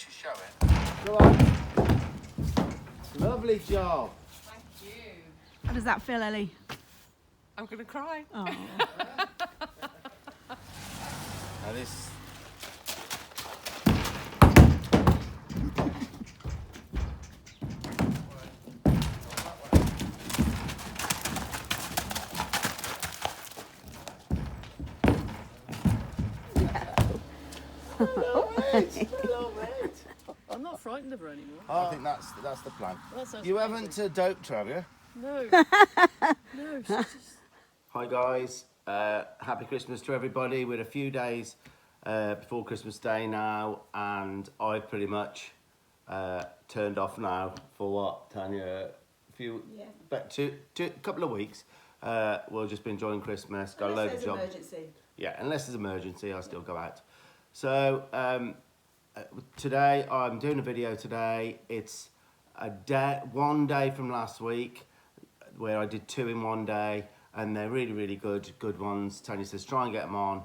should show it. Go on. Lovely job. Thank you. How does that feel, Ellie? I'm going to cry. Oh. Now this. Hello, mate. I'm not frightened of her anymore. I think that's the plan. Well, that sounds You amazing. haven't doped her, have you? No. No, she's just... Hi guys, happy Christmas to everybody. We're a few days before Christmas Day now, and I've pretty much turned off now for what, Tanya? About a couple of weeks. We'll just be enjoying Christmas. Got a load of jobs. Emergency. Yeah, unless there's emergency, I'll still go out. So today I'm doing a video today. It's one day from last week where I did 2 in one day, and they're really good ones. Tanya says try and get them on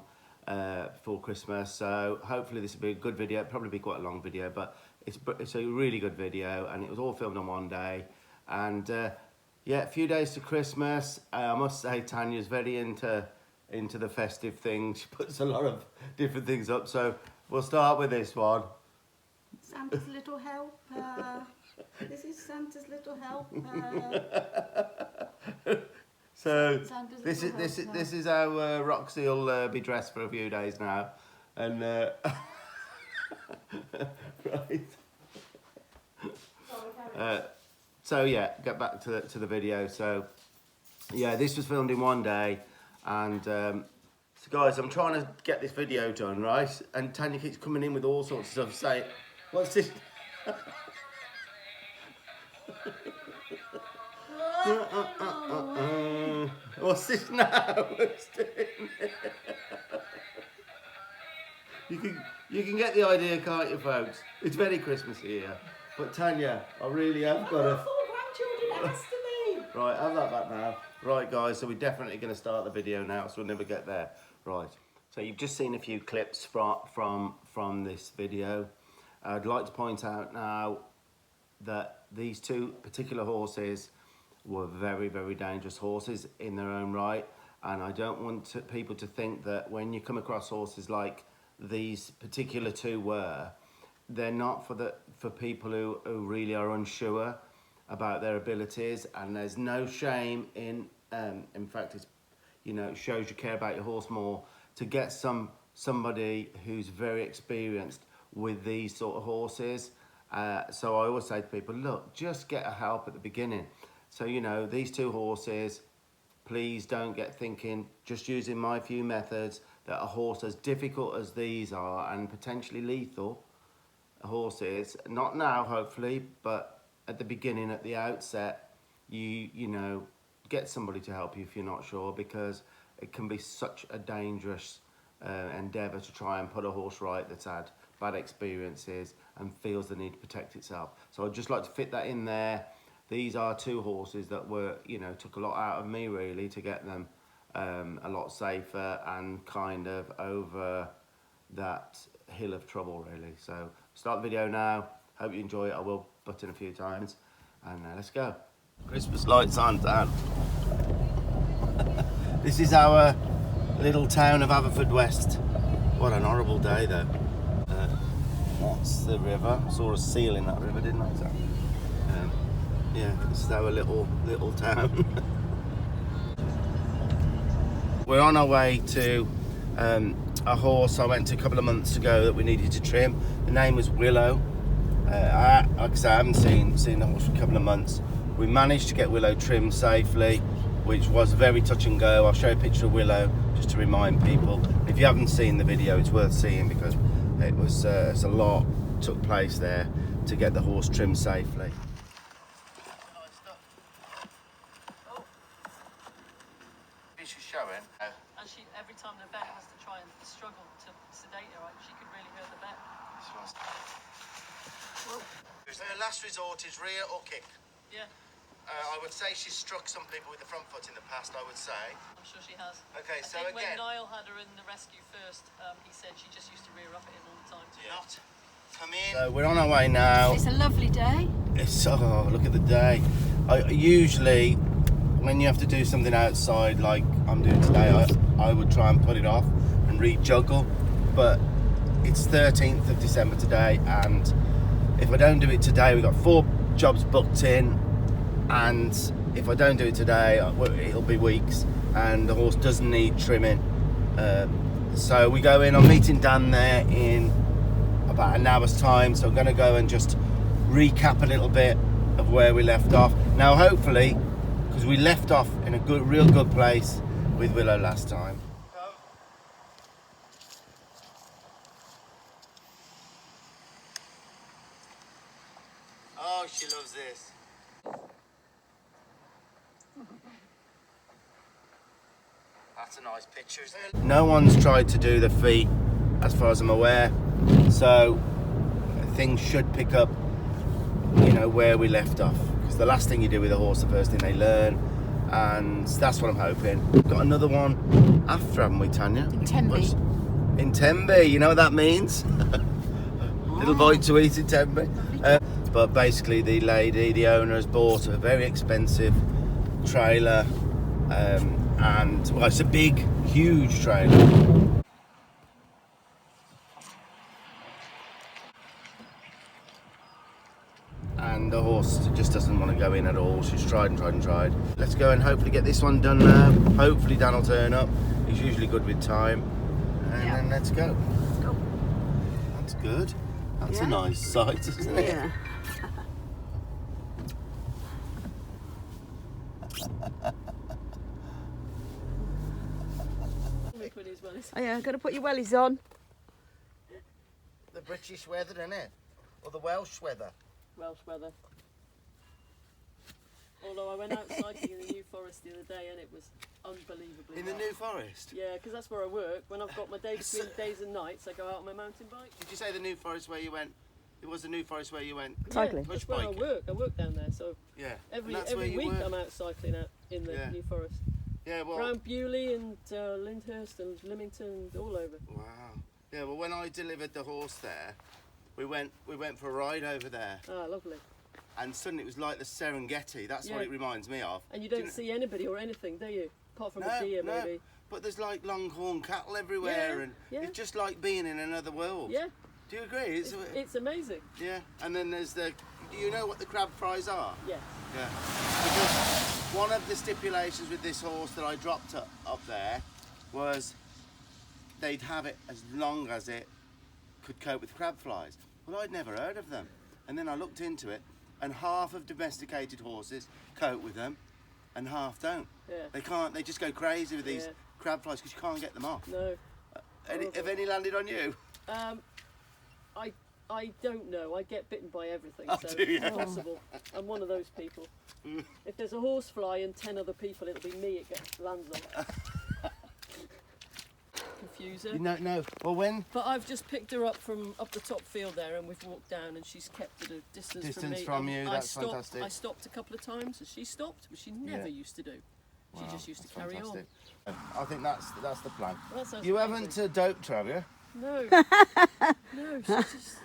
before Christmas. So hopefully this will be a good video. It'll probably be quite a long video, but it's a really good video, and it was all filmed on one day. And yeah, a few days to Christmas. I must say Tanya's very into the festive things. She puts a lot of different things up. So we'll start with this one. Santa's little helper. This is Santa's little helper. So Santa's this little helper. is how Roxy will be dressed for a few days now, and right. So yeah, get back to the video. So yeah, this was filmed in one day, and so guys, I'm trying to get this video done, right? And Tanya keeps coming in with all sorts of stuff, saying, "What's this?" What's this now? You can get the idea, can't you, folks? It's very Christmassy here. But Tanya, I really have got to... 4 grandchildren next to me. Right, have that back now. Right, guys, so we're definitely going to start the video now, so we'll never get there. Right, so you've just seen a few clips from this video. I'd like to point out now that these 2 particular horses were very dangerous horses in their own right, and I don't want people to think that when you come across horses like these particular 2 were, they're not for people who really are unsure about their abilities. And there's no shame in fact, it's, you know, it shows you care about your horse more to get somebody who's very experienced with these sort of horses. So I always say to people, look, just get a help at the beginning. So, you know, these 2 horses, please don't get thinking, just using my few methods, that a horse as difficult as these are and potentially lethal horses, not now hopefully, but at the beginning, at the outset, you know, get somebody to help you if you're not sure, because it can be such a dangerous endeavour to try and put a horse right that's had bad experiences and feels the need to protect itself. So I'd just like to fit that in there. These are 2 horses that were, you know, took a lot out of me really to get them a lot safer and kind of over that hill of trouble really. So start the video now. Hope you enjoy it. I will butt in a few times, and let's go. Christmas lights on down. This is our little town of Haverfordwest. What an horrible day though. That's the river. I saw a seal in that river, didn't I? So, yeah, this is our little town. We're on our way to a horse I went to a couple of months ago that we needed to trim. The name was Willow. Like I say, I haven't seen the horse for a couple of months. We managed to get Willow trimmed safely, which was very touch and go. I'll show you a picture of Willow just to remind people. If you haven't seen the video, it's worth seeing, because it was there's a lot took place there to get the horse trimmed safely. Showing. And she, every time the vet has to try and struggle to sedate her, she could really hurt the vet. So her last resort is rear or kick? Yeah. I would say she's struck some people with the front foot in the past, I would say. I'm sure she has. Okay, so I think again... when Niall had her in the rescue first, he said she just used to rear up at him all the time. Not come here. So we're on our way now. It's a lovely day. Oh, look at the day. Usually, when you have to do something outside like I'm doing today, I would try and put it off and rejuggle. But it's 13th of December today, and if I don't do it today, we've got 4 jobs booked in, and if I don't do it today, it'll be weeks, and the horse does need trimming. So we go in. I'm meeting Dan there in about an hour's time, so I'm going to go and just recap a little bit of where we left off. Now, hopefully, because we left off in a real good place with Willow last time. Oh, she loves this. That's a nice picture, isn't it? No one's tried to do the feet, as far as I'm aware, so things should pick up, you know, where we left off. Because the last thing you do with a horse, the first thing they learn, and that's what I'm hoping. We've got another one after, haven't we, Tanya? In Tenby. In Tenby, you know what that means? Little bite to eat in Tenby. But basically, the owner has bought a very expensive trailer, and well, it's a big, huge trailer. And the horse just doesn't want to go in at all. She's tried and tried and tried. Let's go and hopefully get this one done now. Hopefully Dan will turn up. He's usually good with time. And then let's go. Go. That's good. That's a nice sight, isn't it? Yeah. Oh yeah, got to put your wellies on. The British weather, isn't it? Or the Welsh weather. Welsh weather. Although I went out cycling in the New Forest the other day and it was unbelievably In the hot. New Forest? Yeah, because that's where I work. When I've got my day between days and nights, I go out on my mountain bike. Did you say the New Forest where you went? It was the New Forest where you went? Cycling. Yeah, that's Bush where I biking? work. I work down there, so Yeah. every And that's where you week work? I'm out cycling out in the Yeah. New Forest. Yeah, well... Around Bewley and Lyndhurst and Lymington and all over. Wow. Yeah, well, when I delivered the horse there, we went for a ride over there, Ah, lovely. and suddenly it was like the Serengeti. That's what Yeah. it reminds me of. And you Do don't see anybody or anything, do you? Apart from a deer, no. maybe. But there's like longhorn cattle everywhere, Yeah, and yeah. it's just like being in another world. Yeah, Do you agree? it's amazing. Yeah. And then there's the. Do you know what the crab fries are? Yes. Yeah. Because one of the stipulations with this horse that I dropped up there was they'd have it as long as it could cope with crab flies. Well, I'd never heard of them. And then I looked into it, and half of domesticated horses cope with them, and half don't. Yeah. They can't, they just go crazy with these Yeah. crab flies because you can't get them off. No. Have any landed on you? I don't know. I get bitten by everything, Oh, so do you? it's possible. I'm one of those people. If there's a horse fly and 10 other people, it'll be me it lands on. Confuser. No. Well, when? But I've just picked her up from up the top field there, and we've walked down, and she's kept at a distance from me. from you, And that's fantastic. I stopped a couple of times, and she stopped, which she never used to do. She Wow, just used to that's carry fantastic. on. I think that's the plan. Well, that sounds You amazing. haven't doped her, have you? No. No, she's just...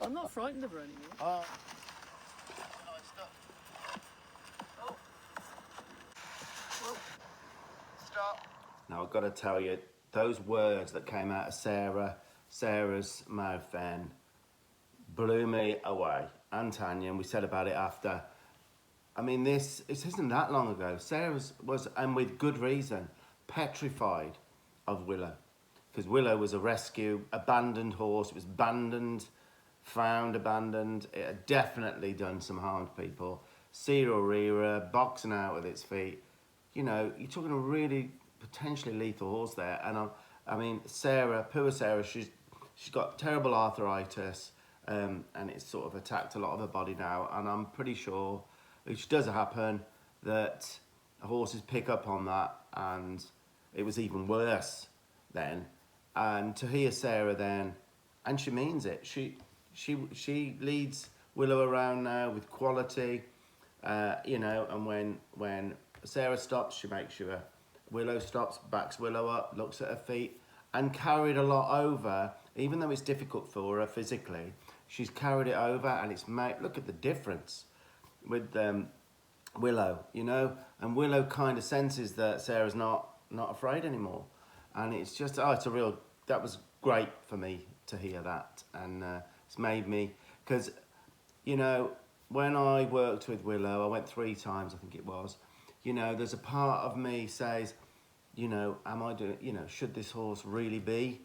I'm not frightened of her anymore. Oh. Stop. Now I've got to tell you, those words that came out of Sarah's mouth then blew me away. And Tanya, and we said about it after. I mean, it isn't that long ago. Sarah was, and with good reason, petrified of Willow. Because Willow was a rescue, abandoned horse. It was abandoned, found abandoned. It had definitely done some harm to people. Rira, boxing out with its feet. You know, you're talking a really potentially lethal horse there. And I mean, Sarah, poor Sarah, she's got terrible arthritis, and it's sort of attacked a lot of her body now. And I'm pretty sure, which does happen, that horses pick up on that, and it was even worse then. And to hear Sarah then, and she means it, she leads Willow around now with quality, you know, and when Sarah stops, she makes sure Willow stops, backs Willow up, looks at her feet, and carried a lot over even though it's difficult for her physically, she's carried it over, and it's made. Look at the difference with Willow, you know, and Willow kind of senses that Sarah's not afraid anymore, and it's just that was great for me to hear that, and it's made me, because, you know, when I worked with Willow, I went 3 times, I think it was, you know, there's a part of me says, you know, should this horse really be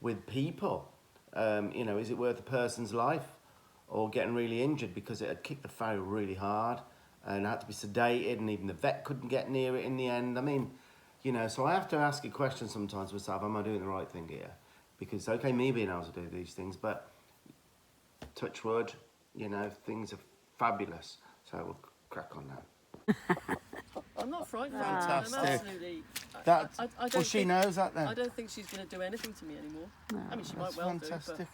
with people? You know, is it worth a person's life, or getting really injured because it had kicked the farrow really hard and had to be sedated, and even the vet couldn't get near it in the end? I mean, you know, so I have to ask a question sometimes myself, am I doing the right thing here? Because, okay, me being able to do these things, but touch wood, you know, things are fabulous. So we'll crack on now. I'm not frightened. Fantastic. I'm absolutely. That, I don't well, she think, knows that then. I don't think she's going to do anything to me anymore. I mean, she might That's well fantastic. do.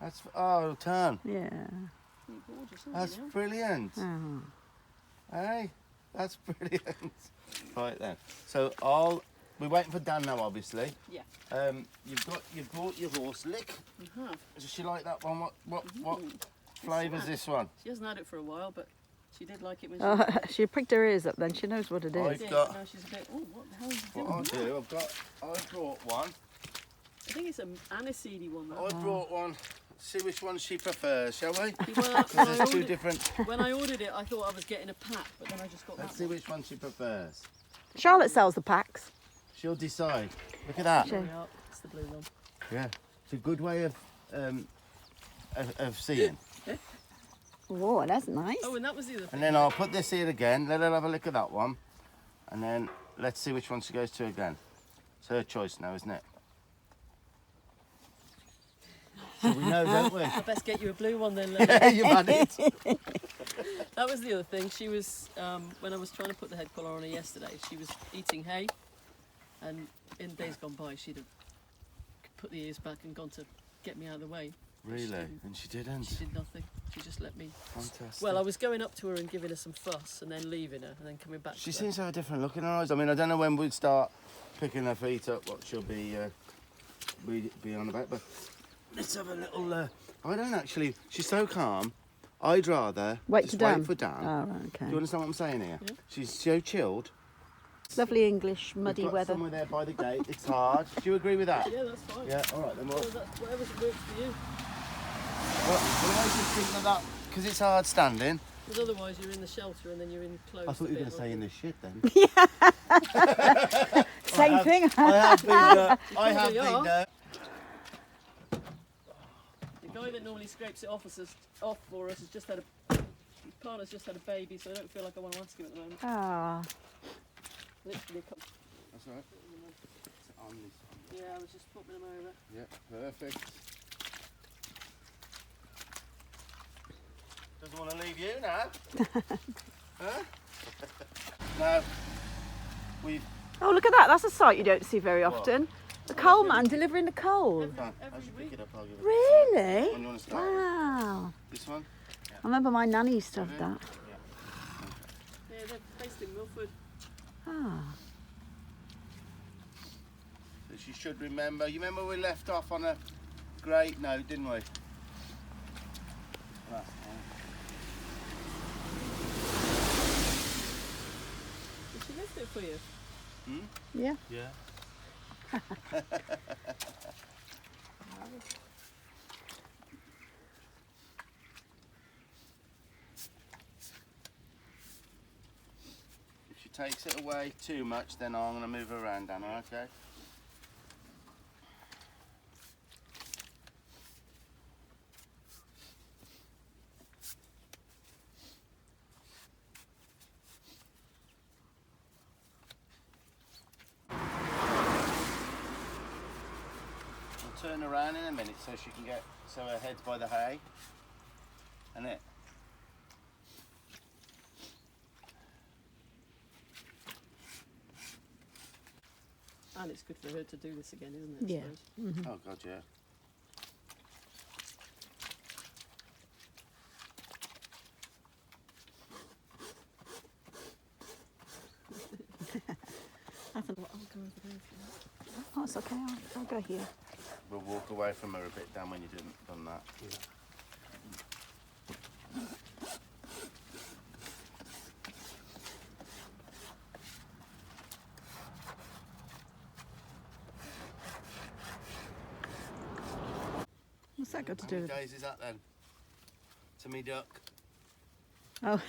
That's, oh, turn. Yeah. But you're gorgeous, aren't That's you? brilliant. Oh. Hey, that's brilliant. Right then. So we're waiting for Dan now, obviously. Yeah. You've brought your horse Lick. Uh-huh. Does she like that one? What flavour's this one? She hasn't had it for a while, but she did like it when she She pricked her ears up then. She knows what it is. did. got- Now she's a bit, oh, what the hell is he doing? What I brought one. I think it's an aniseedy one, though. I brought one. See which one she prefers, shall we? Well, There's 2 different. when I ordered it, I thought I was getting a pack, but then I just got Let's that see one. which one she prefers. Charlotte sells the packs. She'll decide. Look at that. Sure. There we are. It's the blue one. Yeah, it's a good way of seeing. Whoa, that's nice. Oh, and that was the other thing. And then I'll put this here again. Let her have a look at that one, and then let's see which one she goes to again. It's her choice now, isn't it? So we know, don't we? I best get you a blue one then, Yeah, Lily. you've had it. That was the other thing. She was, when I was trying to put the head collar on her yesterday, she was eating hay. And in days gone by, she'd have put the ears back and gone to get me out of the way. Really? And she didn't. She did nothing. She just let me. Fantastic. Well, I was going up to her and giving her some fuss and then leaving her and then coming back She to seems to have a different look in her eyes. I mean, I don't know when we'd start picking her feet up, what she'll be on about, but let's have a little. I don't actually. She's so calm. I'd rather Wait just for Dan. wait for Dan. Oh, right, okay. Do you understand what I'm saying here? Yeah. She's so chilled. Lovely English, muddy We've got weather. somewhere there by the gate. It's hard. Do you agree with that? Yeah, that's fine. Yeah. All right then. Well, Well, whatever's works for you. I just think of that because it's hard standing. Because otherwise you're in the shelter and then you're in clothes. I thought you were a going to bit, say in aren't the shit then. Same thing. I have been. I have probably been. are. The guy that normally scrapes it off for us has just had his partner's just had a baby, so I don't feel like I want to ask him at the moment. Ah. Literally a couple. That's all right. It's on this one. Yeah, I was just popping them over. Yeah, perfect. Doesn't want to leave you now. Huh? No. We've. Oh, look at that. That's a sight you don't see very often. The coal man delivering the coal. Fine. Every I should week. pick it up. I'll give it. Really? When you want to start? Wow. This one. I remember my nanny used to have that. Yeah, they're based in Milford. Ah. So she should remember. You remember we left off on a great note, didn't we? Last time. Did she lift it for you? Yeah. Yeah. If she takes it away too much, then I'm going to move her around, Anna, okay? We'll turn around in a minute so she can get, so her head's by the hay. And it. And it's good for her to do this again, isn't it? I Yeah. suppose? Oh God, yeah. I'll go over there if you like. That's That's okay. I'll go here. We'll walk away from her a bit, Dan, when you've done that. What's that got to How do many with it? days is that then? To me duck. Oh,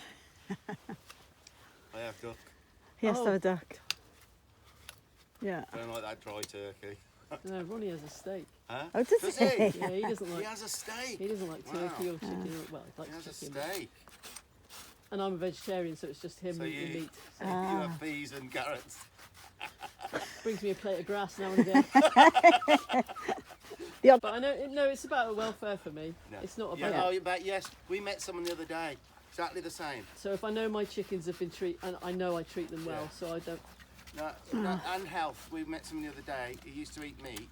I have duck. yes, Oh. so a duck. Yeah. Don't like that dry turkey. No, Ronnie has a steak. Huh? Oh, does Does he? he? Yeah, he doesn't He like. has a steak. He doesn't like Wow. turkey or chicken. Well, he He likes has a chicken. but- steak. And I'm a vegetarian, so it's just him So eating you, meat. you have peas and carrots. Brings me a plate of grass now and again. But I know, no, it's about welfare for me. No. It's not Yeah, about. oh, but yes, we met someone the other day. Exactly the same. So if I know my chickens have been treated, and I know I treat them well, Yeah. so I don't. No, and health. We met someone the other day. He used to eat meat.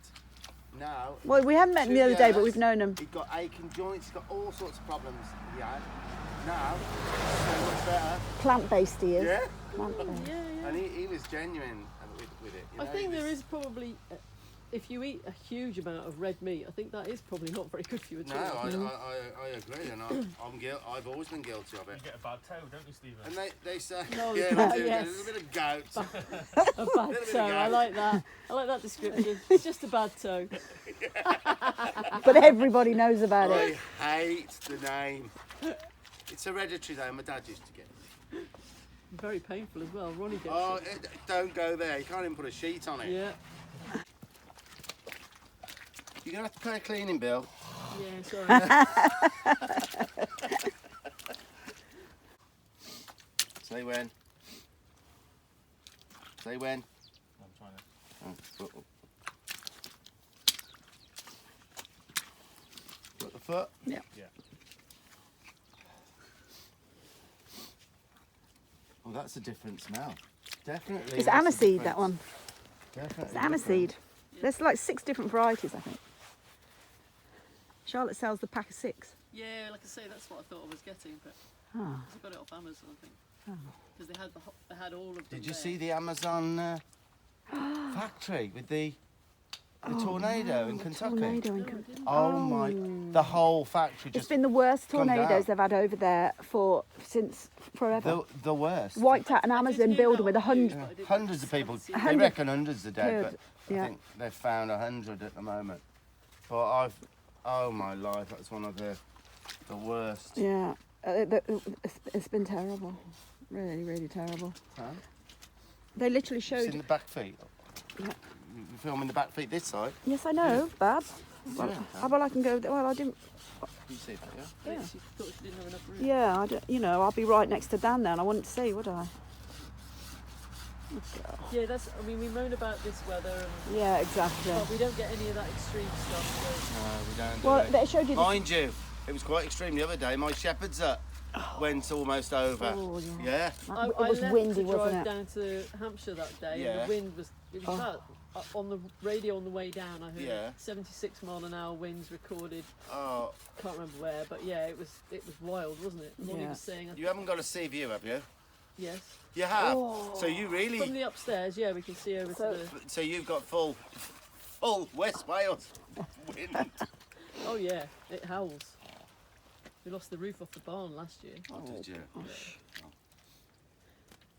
Now, Well, we haven't met him the other day, but we've known him. He's got aching joints. He's got all sorts of problems. He had. Now, so much better. Plant-based he is. Yeah. Plant-based. Yeah, yeah. And he was genuine with it. You I know, think he there was- is probably, if you eat a huge amount of red meat, I think that is probably not very good for you at No, all. I agree, and I've always been guilty of it. You get a bad toe, don't you, Stephen? And they say, No, yeah, no, I do, yes. a little bit of gout. A bad bit toe. of I gout. like that. I like that description. It's just a bad toe. But everybody knows about I it. hate the name. It's hereditary though. My dad used to get it. Very painful as well. Ronnie gets Oh, it. don't go there. You can't even put a sheet on it. Yeah. You're gonna have to pay a cleaning bill. Yeah. Sorry. Say when. Say when. I'm trying to. Oh. Got the foot. Yeah. Oh, that's a different smell. Definitely. It's makes a aniseed, difference. that one. Definitely. It's aniseed. There's like 6 different varieties, I think. Charlotte sells the pack of 6. Yeah, like I say, that's what I thought I was getting, but Oh. I got it off Amazon, I think. Because they had all of them. Did you there. see the Amazon factory with the tornado in Kentucky? Tornado in No, I Kentucky. didn't. Oh my! The whole factory It's just been the worst come down. tornadoes they've had over there since forever. the worst. Wiped out an I did Amazon hear building that with on the news, 100. but I didn't- Hundreds of people. haven't seen They it. 100 reckon hundreds are dead, killed, but yeah. I think they've found 100 at the moment. But oh my life, that's one of the worst. Yeah, it's been terrible. Really, really terrible. Huh? They literally It's in showed. the back feet. Yeah. You filming the back feet this side. Yes, I know, Bab. Well, Yeah. well, I can go. Well, I didn't. You see that, yeah? I think she thought she didn't have enough room. Yeah, I don't, I'll be right next to Dan then. I wouldn't see, would I? Yeah, I mean, we moan about this weather, and, Yeah, exactly. but we don't get any of that extreme stuff. No, we don't. Well, do it. they showed you. Mind you, it was quite extreme the other day. My shepherd's hut went almost over. Oh, yeah. Yeah. So It I was left windy, to drive wasn't it? down to Hampshire that day, and Yeah. the wind was. It was about on the radio on the way down. I heard Yeah. 76 mile an hour winds recorded. Oh, Can't remember where, but yeah, it was wild, wasn't it? Ronnie Yeah. was saying, you haven't got a sea view, have you? yes. You have. Oh. So you From really. the upstairs, yeah, we can see over So- to the. So you've got full West Wales wind. Oh yeah, it howls. We lost the roof off the barn last year. Oh, did you?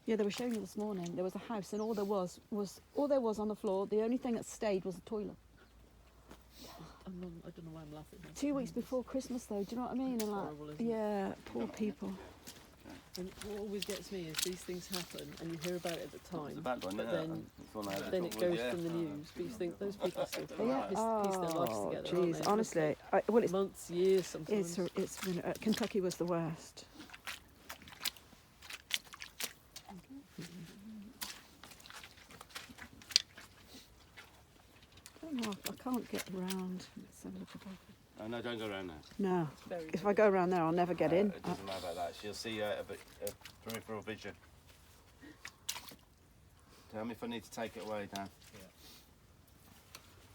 Yeah, they were showing you this morning. There was a house, and all there was on the floor. The only thing that stayed was the toilet. I don't know why I'm laughing. 2 weeks before Christmas, though. Do you know what I mean? And like, horrible, isn't it? yeah, poor people. And what always gets me is these things happen, and you hear about it at the time, It's a bad one, but yeah. then It's one I had then it thought, goes yeah. from the news. But you think those people still Yeah. piece their lives Oh, together. aren't jeez. they? Honestly, well, it's Months, years, sometimes. it's been, Kentucky was the worst. I don't know. I can't get round. Let's have a look above. Oh, no, don't go around there. No, Very if I go around there, I'll never get in. It doesn't matter about that. She'll see a peripheral vision. Tell me if I need to take it away, Dan. Yeah.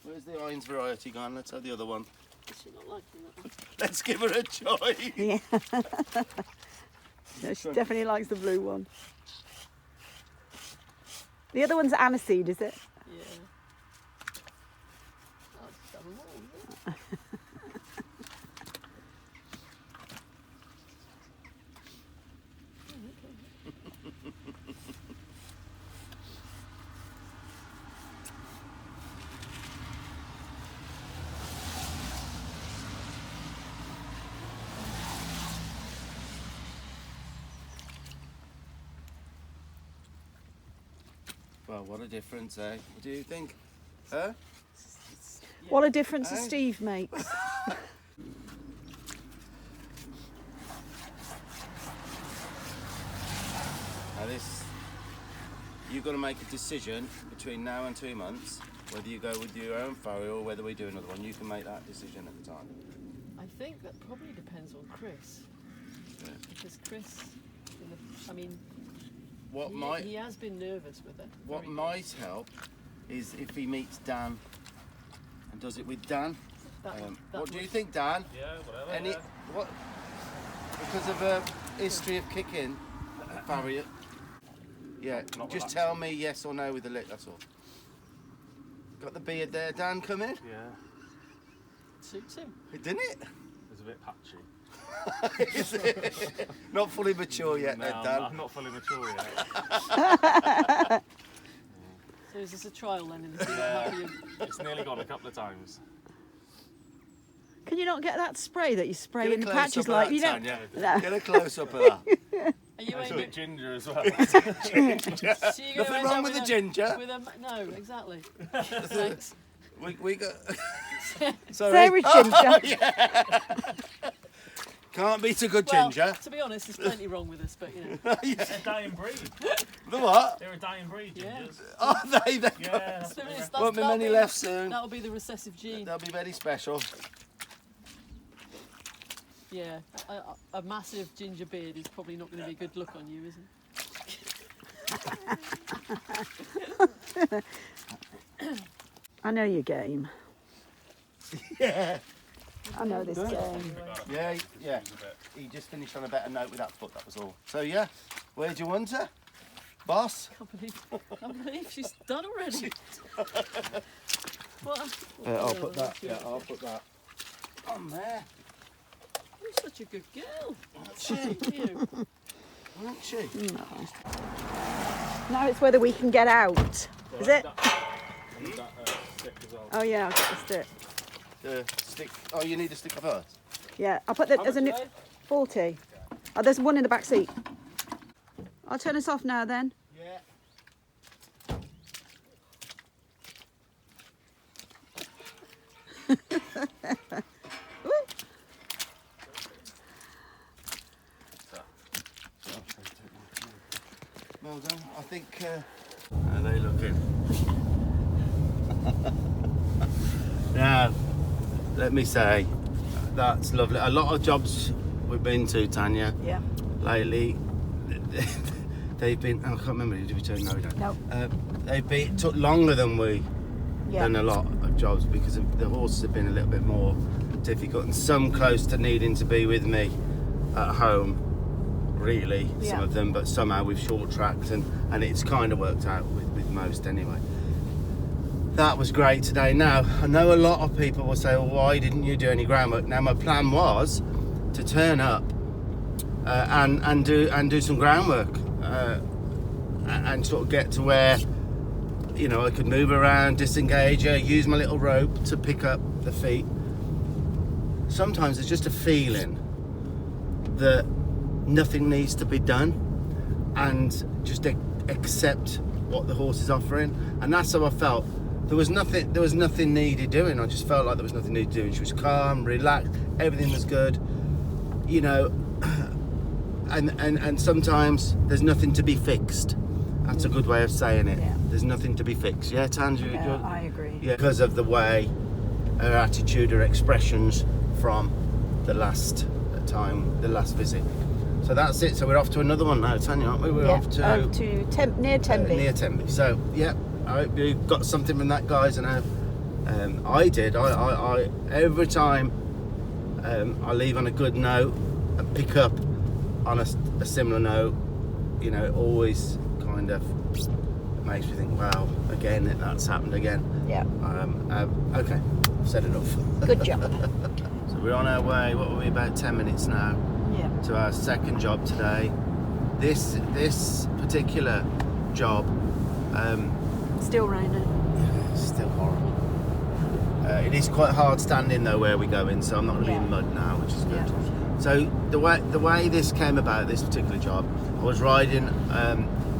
Where's the Heinz variety gone? Let's have the other one. Is she not liking that one? Let's give her a choice. Yeah. No, she definitely likes the blue one. The other one's aniseed, is it? Yeah. Well, what a difference, eh? What do you think? Huh? What a difference a Hey. Steve makes. Now this, you've got to make a decision between now and 2 months, whether you go with your own farrier or whether we do another one. You can make that decision at the time. I think that probably depends on Chris. Yeah. Because Chris, I mean, What might he has been nervous with it. what Very might help is if he meets Dan and does it with Dan. That What do you would- think, Dan? Yeah, whatever. Any yeah. what? Because of a history of kicking farrier. Yeah, Not just relaxing. tell me yes or no with the lip. That's all. Got the beard there, Dan. Come in. Yeah, Suits him. Didn't it? it's a bit patchy. Is it? Not fully mature yet, No, then, I'm Dan. not, I'm not fully mature yet. So is this a trial then? And see how Yeah. happy you- It's nearly gone a couple of times. Can you not get that spray that you spray Get a in the close-up patches of like that, you don't? Tanya. No. Get a close up of that. Are you It's a aiming? bit ginger as well. So you're Nothing gonna end wrong up with the a- ginger. With a, no, exactly. Thanks. We got. Sorry. Very ginger. Can't beat a good Well, ginger. to be honest, there's plenty wrong with us, but you know. It's a dying breed. The what? They're a dying breed, Yeah. gingers. Oh, they Yeah, that's So what it's- they're- won't be that'll many left soon. That'll be the recessive gene. They'll be very special. Yeah, a massive ginger beard is probably not going to be a good look on you, is it? I know your game. Yeah. I know this game. Yeah, yeah. He just finished on a better note with that foot, that was all. So yeah, where'd you want her? Boss? I can't believe she's done already. What? I'll put that, yeah, I'll put that on there. You're such a good girl. Aren't she? Thank you. Aren't she? Now it's whether we can get out. Is it? I need that stick as well. Oh yeah, I'll get the stick. The stick. Oh, you need a stick of earth? Yeah, I'll put the, How there's a much new, are they? 40. Oh, there's one in the back seat. I'll turn this off now then. Yeah. Well done. I think. How are they looking? Now, let me say, that's lovely. A lot of jobs we've been to, Tanya, Yeah. lately, they've been. I can't remember. Did we turn? No, we don't. No. They've been took longer than we Yeah. than a lot of jobs because of the horses have been a little bit more difficult, and some close to needing to be with me at home. Really, some Yeah. of them, but somehow we've short tracked, and it's kind of worked out with most anyway. That was great today. Now I know a lot of people will say, well, why didn't you do any groundwork? Now my plan was to turn up and do some groundwork and sort of get to where, you know, I could move around, disengage her, use my little rope to pick up the feet. Sometimes it's just a feeling that nothing needs to be done and just accept what the horse is offering, and that's how I felt. There was nothing needed doing. I just felt like there was nothing needed doing. She was calm, relaxed, everything was good, you know. And sometimes there's nothing to be fixed. That's a good way of saying it. Yeah. There's nothing to be fixed. Yeah, Tanju? Yeah, I agree. Yeah, because of the way her attitude, her expressions from the last time, the last visit. So that's it. So we're off to another one now, Tanya, aren't we? We're Yeah, off to near Tenby. near Tenby. So yeah, I hope you got something from that, guys. And I did. I every time I leave on a good note and pick up on a similar note, you know, it always kind of makes me think, wow, again, that's happened again. Yeah. Okay, said enough. Good job. So we're on our way, what were we, about 10 minutes now, Yeah. to our second job today. This particular job, Still raining. it's still horrible. It is quite hard standing though where we're going, so I'm not going to be in mud now, which is good. Yeah. So the way this came about, this particular job, I was riding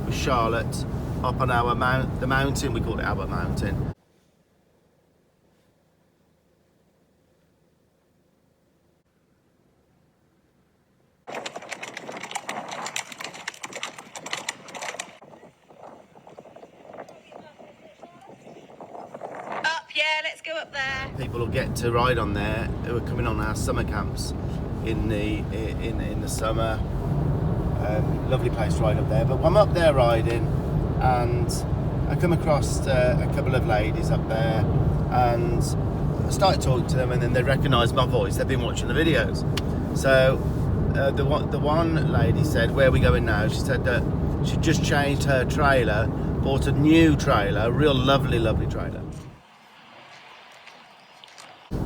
with Charlotte up on our the mountain, we call it our mountain. Yeah, let's go up there. People will get to ride on there who are coming on our summer camps in the summer. Lovely place to ride up there. But I'm up there riding, and I come across a couple of ladies up there, and I started talking to them, and then they recognised my voice. They've been watching the videos. So the one lady said, "Where are we going now?" She said that she just changed her trailer, bought a new trailer, a real lovely trailer.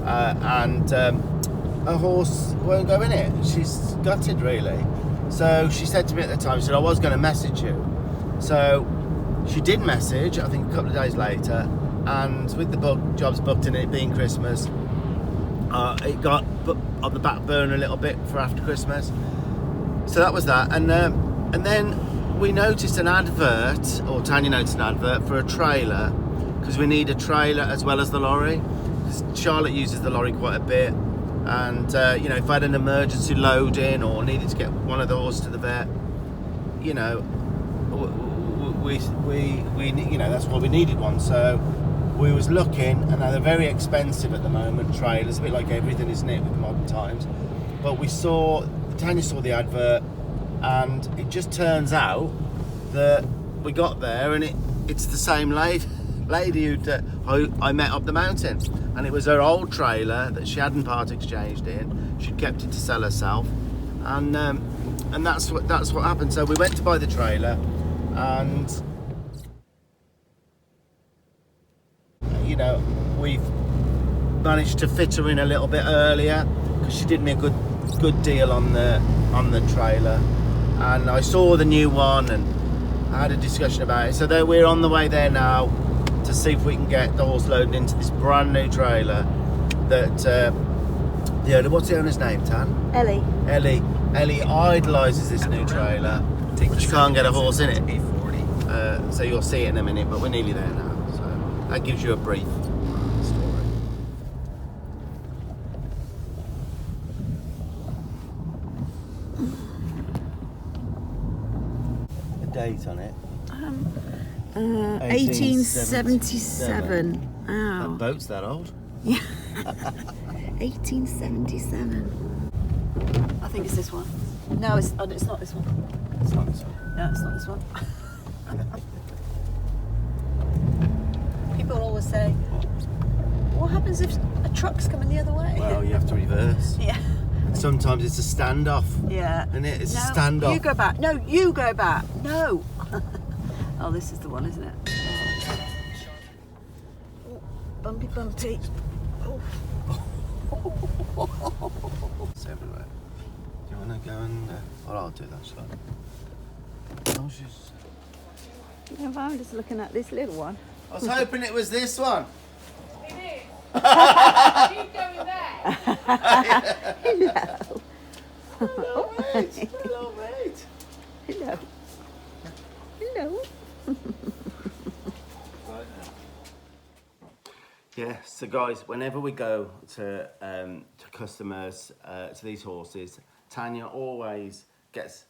And her horse won't go in it. She's gutted, really. So she said to me at the time, she said, I was going to message you. So she did message, I think a couple of days later, and with the jobs booked and it being Christmas, it got put on the back burner a little bit for after Christmas. So that was that. And then we noticed an advert, or Tanya noticed an advert for a trailer, because we need a trailer as well as the lorry. Charlotte uses the lorry quite a bit, and you know, if I had an emergency loading or needed to get one of the horses to the vet, you know, we you know, that's why we needed one. So we was looking, and now they're very expensive at the moment, trailers, a bit like everything, isn't it, with modern times. But Tanya saw the advert, and it just turns out that we got there, and it's the same lady who I met up the mountain, and it was her old trailer that she hadn't part exchanged in. She'd kept it to sell herself, and that's what happened. So we went to buy the trailer, and you know, we've managed to fit her in a little bit earlier because she did me a good deal on the trailer, and I saw the new one and I had a discussion about it. So we're on the way there now to see if we can get the horse loaded into this brand new trailer that the owner, what's the owner's name, Tan? Ellie idolises this new trailer, but she can't get a horse in it. So you'll see it in a minute, but we're nearly there now. So that gives you a brief story. A date on it. 1877. That Ow. boat's that old. Yeah. 1877. I think it's this one. No, it's not this one. It's not this one. No, it's not this one. People always say, what happens if a truck's coming the other way? Well, you have to reverse. Yeah. Sometimes it's a standoff. Yeah. Isn't it? It's No, a standoff. You go back. No, you go back. No. Oh, this is the one, isn't it? Oh, bumpy, bumpy. Oh. It's everywhere. Do you want to go and... well, I'll do that, shall I? Oh, she's... No, I'm just looking at this little one. I was hoping it was this one. It is. Keep going there. Hello. Hello, mate. Hello, mate. Hello. Hello. Yeah, so guys, whenever we go to customers, to these horses, Tanya always gets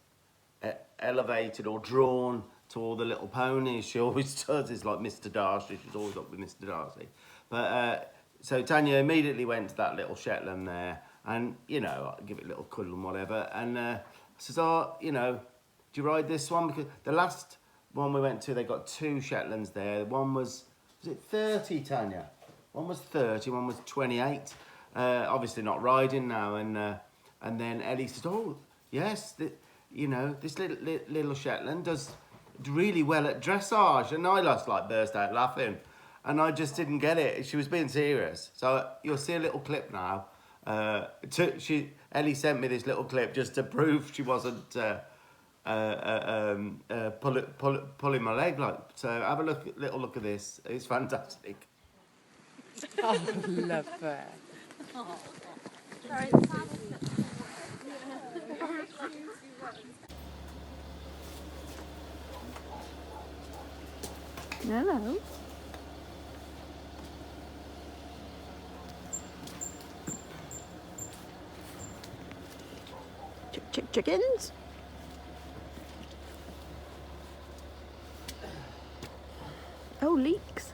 elevated or drawn to all the little ponies. She always does. It's like Mr. Darcy. She's always up with Mr. Darcy. But so Tanya immediately went to that little Shetland there, and you know, I give it a little cuddle and whatever. And says, "Oh, you know, do you ride this one?" Because the last one we went to, they got 2 Shetlands there. One was it 30, Tanya? One was 30, one was 28. Obviously not riding now. And then Ellie said, "Oh, yes, you know, this little Shetland does really well at dressage." And I just like burst out laughing. and I just didn't get it. She was being serious. So you'll see a little clip now. Ellie sent me this little clip just to prove she wasn't pulling my leg. Like, so have a little look at this. It's fantastic. Oh, love her. Hello. Chickens. Oh, leeks.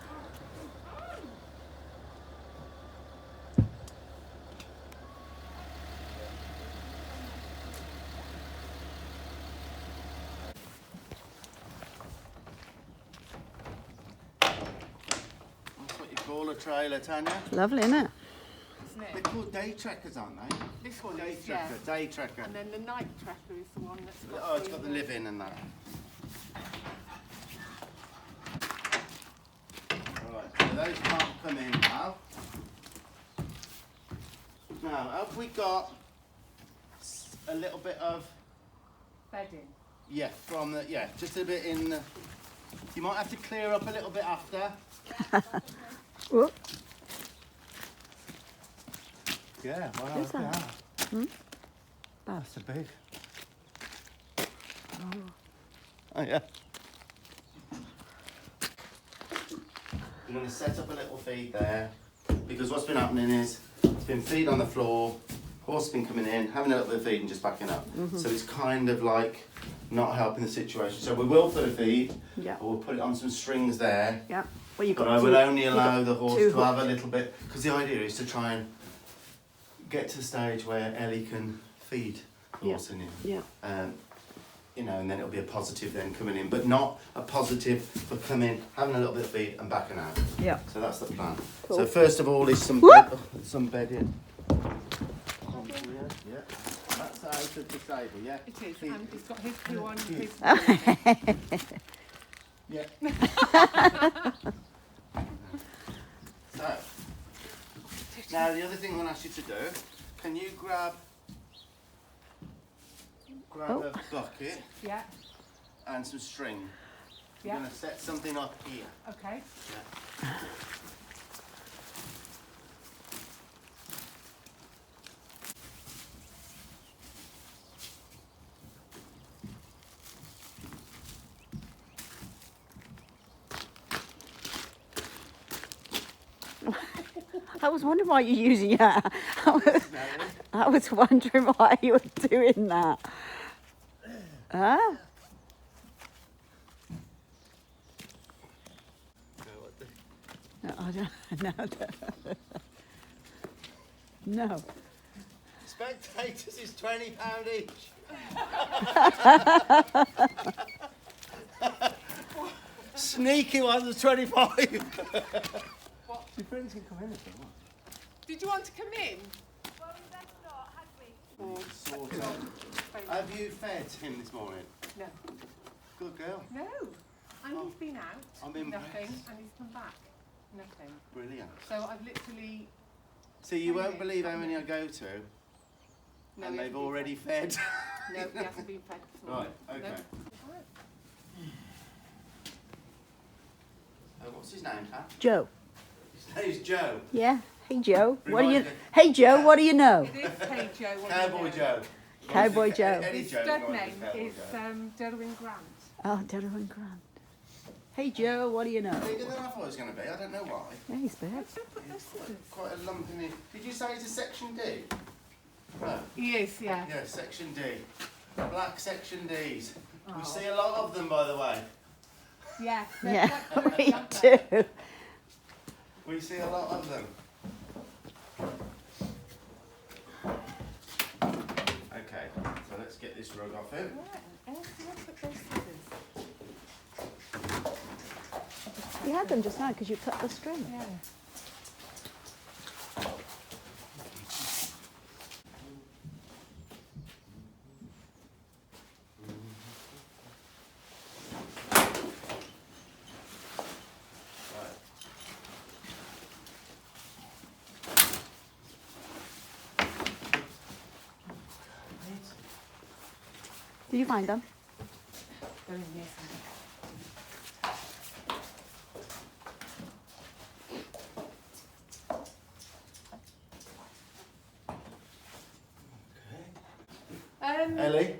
That's what you call a trailer, Tanya. Lovely, isn't it? Isn't They're it? called day trackers, aren't they? This one Day is, tracker, yeah. day tracker. And then the night tracker is the one that's got Oh, it's got the live in and that. Right, so those can't come in now. Now, have we got a little bit of, bedding. yeah, from the, yeah, just a bit in the, you might have to clear up a little bit after. Whoop. Yeah, well, Who's that? Hmm? That's a big. Oh, yeah. We're going to set up a little feed there because what's been happening is it's been feed on the floor, horse has been coming in, having a little bit of feed and just backing up. So it's kind of like not helping the situation. So we will put a feed, Yeah. or we'll put it on some strings there. Yeah. Well, you But got I will two- only you allow got the horse two to have a little bit, because the idea is to try and get to the stage where Ellie can feed the Yeah. horse in it. Yeah. You know, and then it'll be a positive then coming in, but not a positive for coming, having a little bit of feed and backing out. Yeah. So that's the plan. Cool. So first of all is some Whoop. some bedding. Yeah. That's out of the stable, yeah. It is, Feed. and it's got his poo on his. Yeah. So, now the other thing I want to ask you to do, can you grab Oh. a bucket Yeah, and some string? We're yeah, going to set something up here. okay. I was wondering why you're using it. I was wondering why you were doing that. Huh? No, I don't. No, I don't. No. Spectators is £20 each. Sneaky ones are 25. Your friends can come in if they want. Did you want to come in? Sort of. Have you fed him this morning? No. Good girl. No. And he's been out. I'm impressed. Nothing. And he's come back. Nothing. Brilliant. So I've literally. So you won't believe how many I go to, No, and he they've hasn't already been fed. fed. No, he hasn't been fed this morning. Right, okay. No. What's his name, Kat? Joe. His name's Joe. Yeah. Hey Joe. What do you? Remind me. Hey Joe. What do you know? It is Hey Joe. what do you Cowboy know? Joe. Cowboy Joe. Eddie His Joe. stud not name Cowboy is Joe. Derwin Grant. Oh, Derwin Grant. Hey Joe. What do you know? Bigger than I thought it was going to be. I don't know why. Yeah, he's big. Quite a lump in it. Did you say it's a section D? No. He is, yeah. Yeah, section D. Black section Ds. We Oh. see a lot of them, by the way. Yeah. they're Yeah, quite me aren't they? too. We see a lot of them. Okay, so let's get this rug off him. Right, and else you want to put those scissors? You had them just now because you cut the string. Yeah. Right. Did you find them? Go in here. Ellie,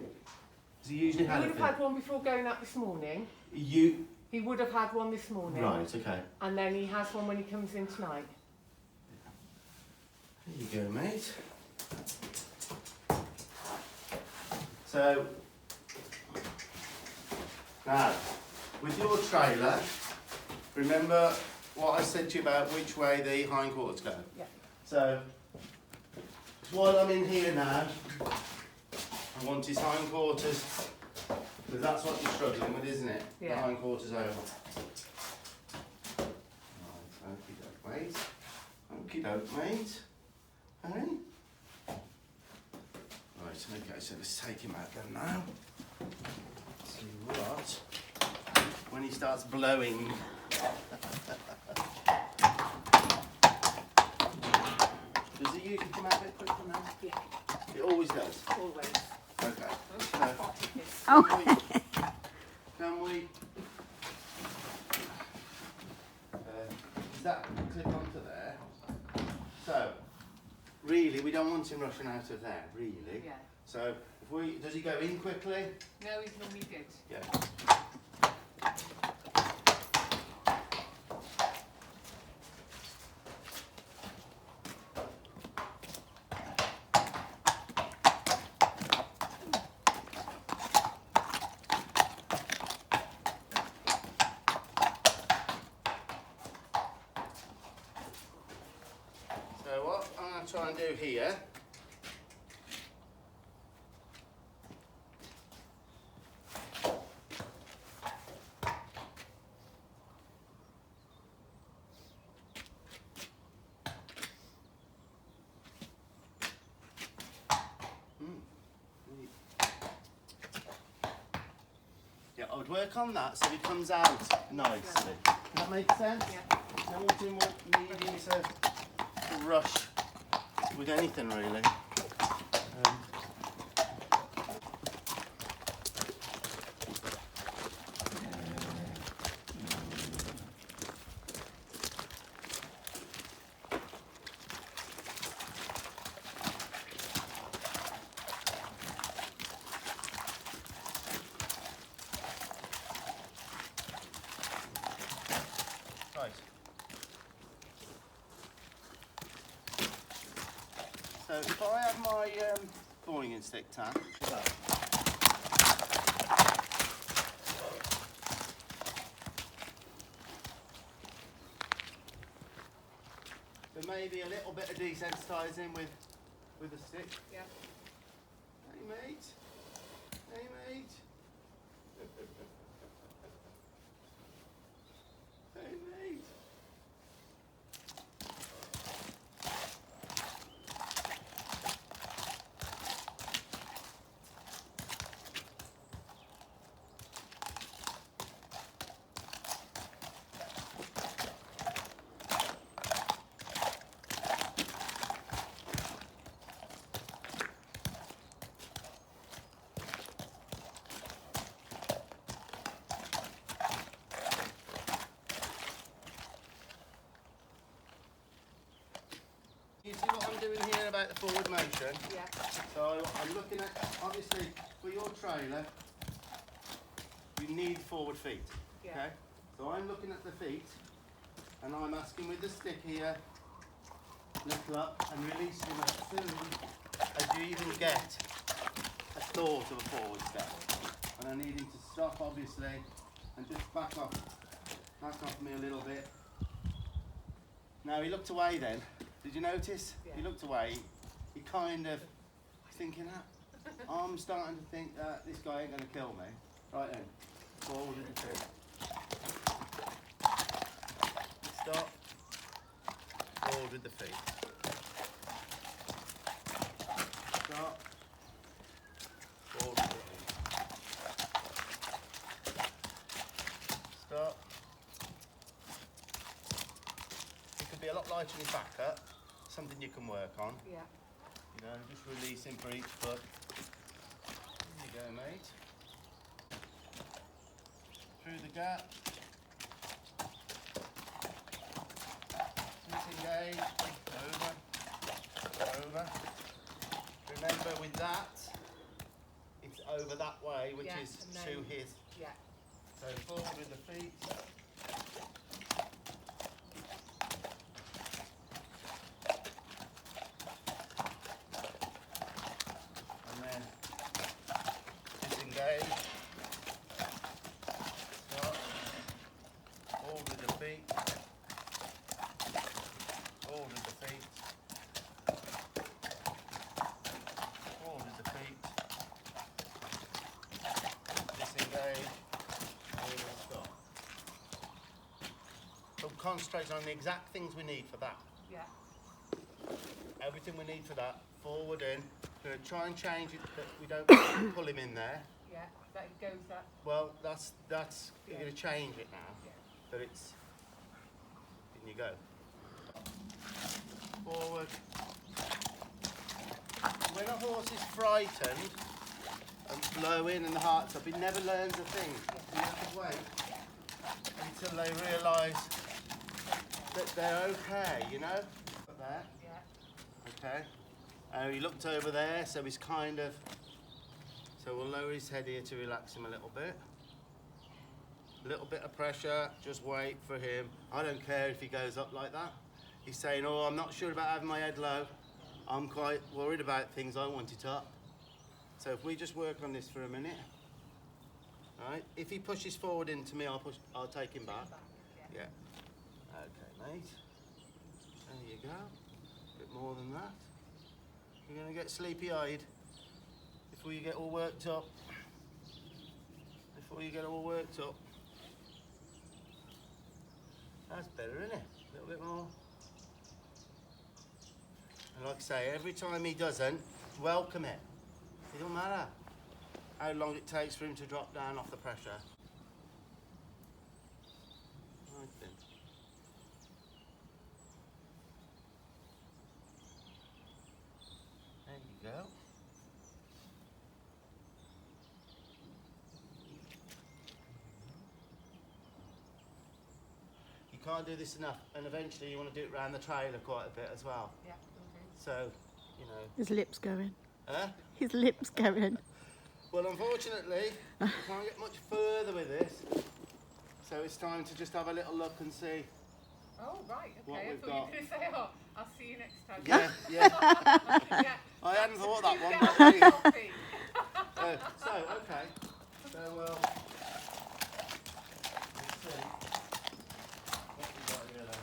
does he usually He have would have had one before going up this morning. You. He would have had one this morning. Right, okay. And then he has one when he comes in tonight. There you go, mate. So, now, with your trailer, remember what I said to you about which way the hindquarters go? Yeah. So, while I'm in here now, I want his hindquarters, because that's what you're struggling with, isn't it? Yeah. The hindquarters over. Right, okie doke, mate. Okie doke, mate. Hey? Right, okay, so let's take him out then now. See what? When he starts blowing. Does it usually come out a bit quicker now? Yeah. It always does. Always. Okay. Oh. Can we? Does that clip onto there? So, really, we don't want him rushing out of there, really. Yeah. So, if we, does he go in quickly? No, he's normally good. Yeah. So what I'm going to try and do here, yeah, I would work on that so it comes out nicely. Does that make sense? Yeah. I want him needing to rush with anything really. Right. So if I have my boring and stick tan, there may be a little bit of desensitising with the stick. Yeah. Hey mate, hey mate. Hey mate. You see what I'm doing here about the forward motion? Yeah. So I'm looking at, obviously, for your trailer, you need forward feet. Yeah. Okay? So I'm looking at the feet, and I'm asking with the stick here, lift up and release him as soon as you even get a thought of a forward step. And I need him to stop, obviously, and just back off me a little bit. Now he looked away then. Did you notice? Yeah. He looked away. He kind of thinking that. I'm starting to think that this guy ain't going to kill me. Right then. Forward with the two. Stop. Forward with the feet. Stop. Forward with the feet. Stop. It could be a lot lighter in his back up. Something you can work on. Yeah. You know, just releasing for each foot. There you go, mate. Through the gap. Disengage. Over. Over. Remember with that, it's over that way, which Yeah, is and then- to his. Yeah. So forward with the feet. And then disengage. Stop. Forward with the feet. Forward with the feet. Forward with the feet. Disengage. Stop. So concentrate on the exact things we need for that. Yeah. Everything we need for that. Forward in. We're going to try and change it that we don't pull him in there. Yeah. That it goes up. Well, that's you're going to change it now. Yeah. But it's, in you go. Forward. When a horse is frightened and blowing and the heart's up, he never learns a thing. You have to wait until they realise that they're okay, you know? There, Yeah. okay. He looked over there, so he's kind of, so we'll lower his head here to relax him a little bit. A little bit of pressure, just wait for him. I don't care if he goes up like that. He's saying, oh, I'm not sure about having my head low. I'm quite worried about things, I want it up. So if we just work on this for a minute. All right, if he pushes forward into me, I'll take him back. Yeah. Yeah. Okay, mate. There you go. A bit more than that. You're gonna get sleepy-eyed before you get all worked up. Before you get all worked up. That's better, isn't it? A little bit more. And like I say, every time he doesn't, welcome it. It don't matter how long it takes for him to drop down off the pressure. Right then. There you go. You can't do this enough, and eventually you want to do it around the trailer quite a bit as well. Yeah. So, you know. His lips going. Huh? His lips going. Well, unfortunately, we can't get much further with this. So it's time to just have a little look and see. Oh, right. What Okay. I we've thought you were going to say, oh, I'll see you next time. Yeah, yeah. Yeah. I hadn't thought that one, Yeah, but there you go. coffee. So, okay. So, let's see what we got here then.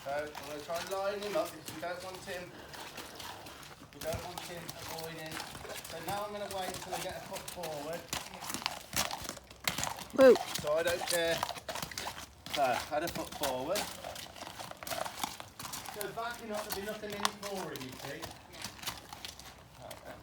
So, I'm going to try and line him up because we don't want him avoiding. So now I'm going to wait until I get a foot forward. Whoa. So I don't care. So, had a foot forward. So backing up, there'll be nothing in it for him, you see. Okay.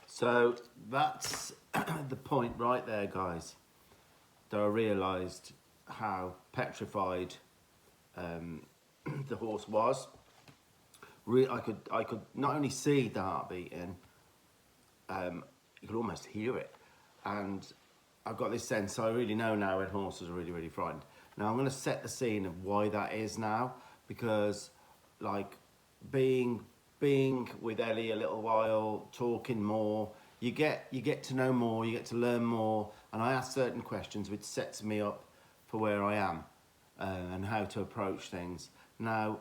So that's the point right there, guys. That I realised how petrified the horse was. I could not only see the heart beating, you could almost hear it. And I've got this sense, I really know now when horses are really, really frightened. Now I'm going to set the scene of why that is now, because like being with Ellie a little while, talking more, you get to know more, you get to learn more, and I ask certain questions which sets me up for where I am and how to approach things. Now,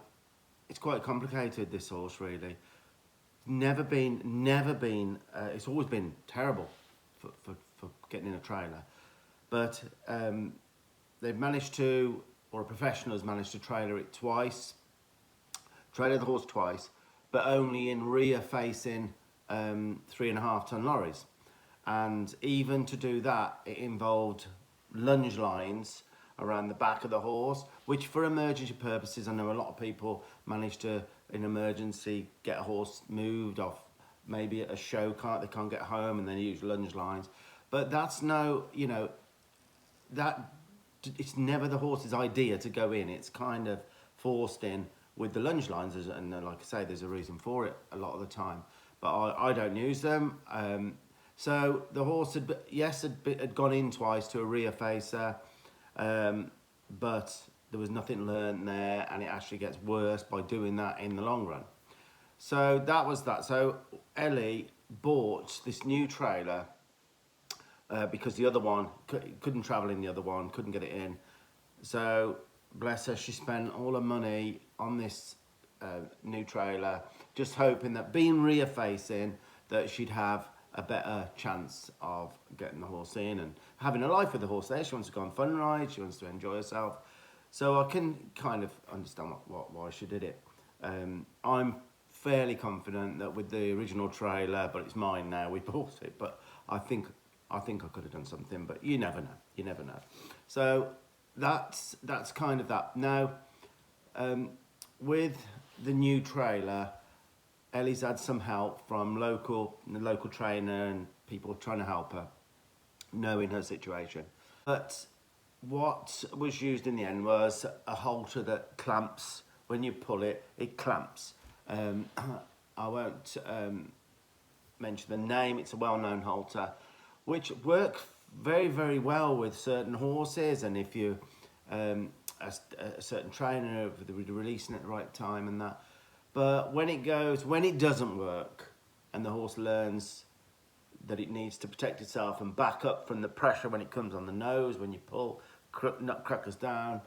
it's quite complicated, this horse, really. Never been, it's always been terrible for getting in a trailer. But they've managed to or a professional has managed to trailer the horse twice, but only in rear-facing 3.5 ton lorries. And even to do that, it involved lunge lines around the back of the horse, which for emergency purposes, I know a lot of people manage to, in emergency, get a horse moved off maybe at a show cart, they can't get home, and then use lunge lines. But that's no, you know, it's never the horse's idea to go in. It's kind of forced in with the lunge lines, and like I say, there's a reason for it a lot of the time. But I don't use them. So the horse had gone in twice to a rear facer, but there was nothing learned there, and it actually gets worse by doing that in the long run. So that was that. So Ellie bought this new trailer because the other one couldn't travel in the other one, couldn't get it in. So bless her, she spent all her money on this new trailer, just hoping that being rear facing, that she'd have a better chance of getting the horse in and having a life with the horse there. She wants to go on fun rides, she wants to enjoy herself. So I can kind of understand why she did it. I'm fairly confident that with the original trailer, but it's mine now, we bought it, but I think I could have done something, but you never know. So that's kind of that. Now, with the new trailer, Ellie's had some help from the local trainer and people trying to help her, knowing her situation. But what was used in the end was a halter that clamps. When you pull it, it clamps. I won't mention the name. It's a well-known halter, which works very, very well with certain horses, and if you a certain trainer releasing at the right time and that. But when it doesn't work, and the horse learns that it needs to protect itself and back up from the pressure when it comes on the nose, when you pull nutcrackers down,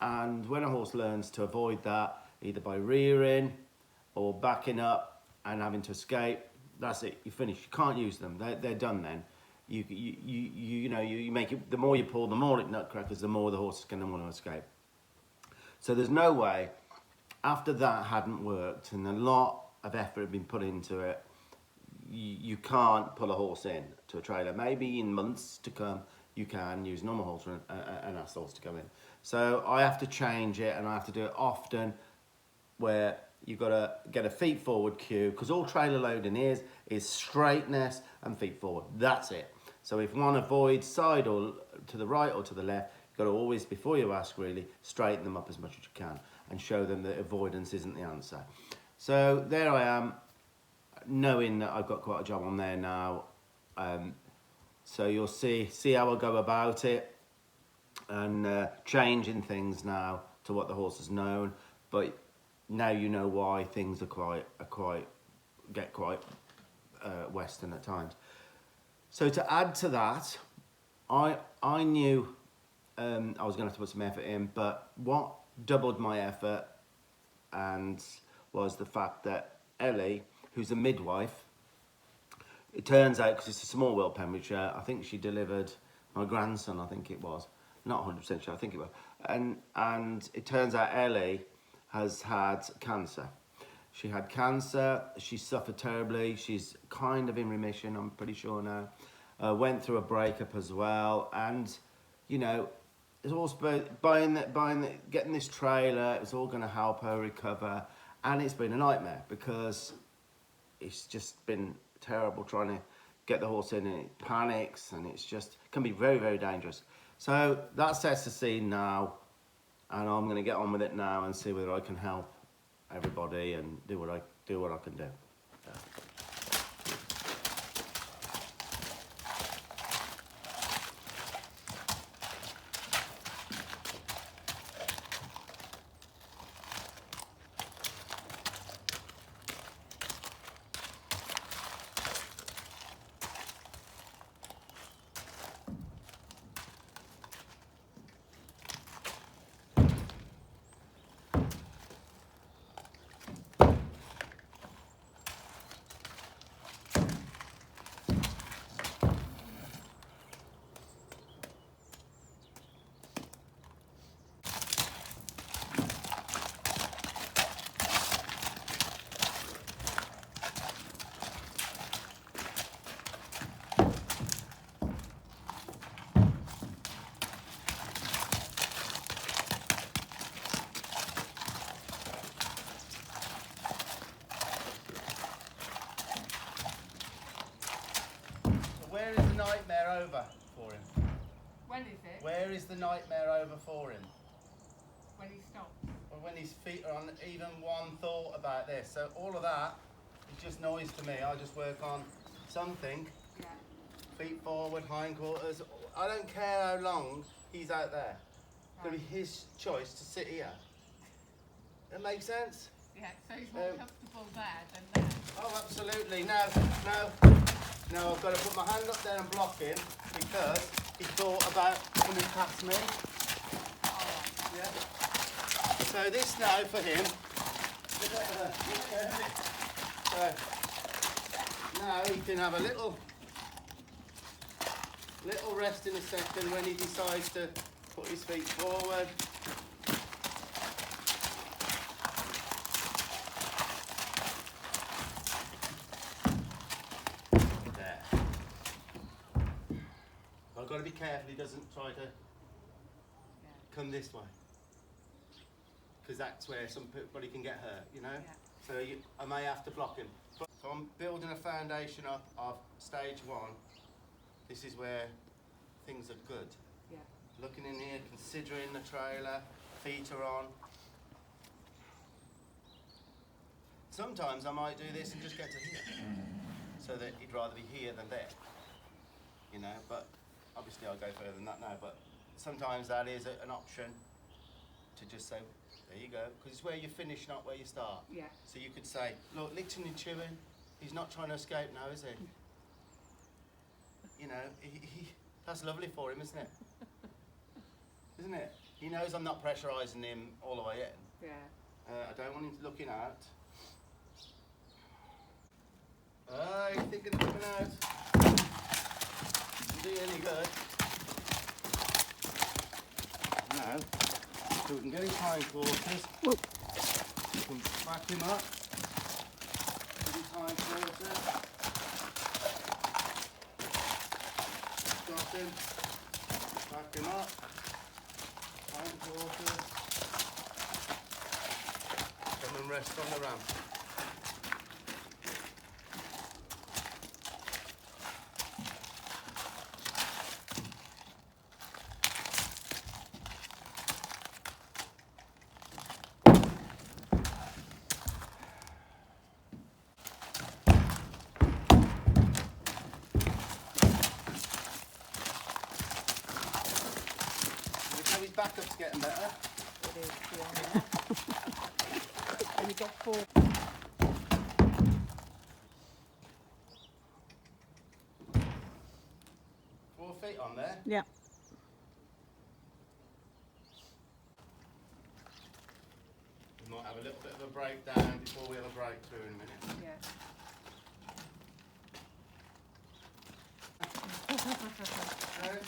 and when a horse learns to avoid that, either by rearing or backing up and having to escape, that's it. You finish. You can't use them. They're done then. You make it. The more you pull, the more it nutcrackers, the more the horse is going to want to escape. So there's no way. After that hadn't worked and a lot of effort had been put into it, you can't pull a horse in to a trailer. Maybe in months to come, you can use normal halter and ask the horse to come in. So I have to change it, and I have to do it often, where you've got to get a feet forward cue, because all trailer loading is straightness and feet forward. That's it. So if one avoids side or to the right or to the left, you've got to always, before you ask really, straighten them up as much as you can and show them that avoidance isn't the answer. So there I am, knowing that I've got quite a job on there now. So you'll see how I go about it, and changing things now to what the horse has known. But now you know why things get quite Western at times. So to add to that, I knew I was going to have to put some effort in, but what doubled my effort was the fact that Ellie, who's a midwife, it turns out, because it's a small whelp Pembrokeshire, I think she delivered my grandson, I think it was, not 100% sure, I think it was, and it turns out Ellie has had cancer. She had cancer, she suffered terribly, she's kind of in remission, I'm pretty sure now. Went through a breakup as well, and you know, it's all getting this trailer, it was all going to help her recover, and it's been a nightmare because it's just been terrible trying to get the horse in, and it panics, and it's just can be very, very dangerous. So that sets the scene now, and I'm going to get on with it now and see whether I can help everybody and do what I can do. Yeah. When is it? Where is the nightmare over for him? When he stops. Well, when his feet are on even one thought about this. So all of that is just noise to me. I just work on something. Yeah. Feet forward, hindquarters. I don't care how long he's out there. It's going to be his choice to sit here. That makes sense? Yeah, so he's more comfortable there than there. Oh, absolutely. Now, I've got to put my hand up there and block him because he thought about coming past me. Yeah. So this now for him. So now he can have a little rest in a second when he decides to put his feet forward. I've got to be careful he doesn't try to come this way, because that's where somebody can get hurt, you know. Yeah. So I may have to block him. So I'm building a foundation up of stage one. This is where things are good. Yeah. Looking in here, considering the trailer, feet are on. Sometimes I might do this and just get to here, so that he'd rather be here than there, you know. But obviously I'll go further than that now, but sometimes that is an option to just say, there you go, because it's where you finish, not where you start. Yeah. So you could say, look, licking and chewing, he's not trying to escape now, is he? You know, that's lovely for him, isn't it? Isn't it? He knows I'm not pressurising him all the way in. Yeah. I don't want him looking out. He's thinking of coming out. Doesn't do you any good. Now, so we can get his hindquarters. We can back him up. Get his hindquarters. Stop him. Back him up. Hindquarters. Come and rest on the ramp. His backup's getting better. It is, yeah. And you got 4. 4 feet on there. Yeah. We might have a little bit of a breakdown before we have a breakthrough in a minute. Yeah. Okay.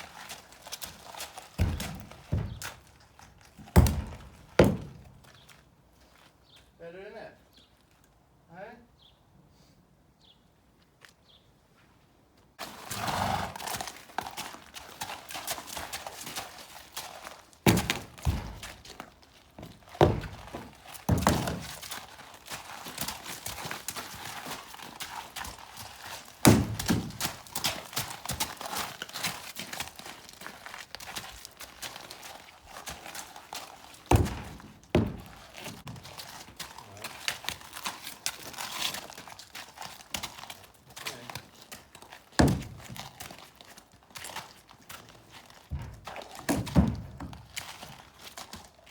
Better, isn't it? Hey?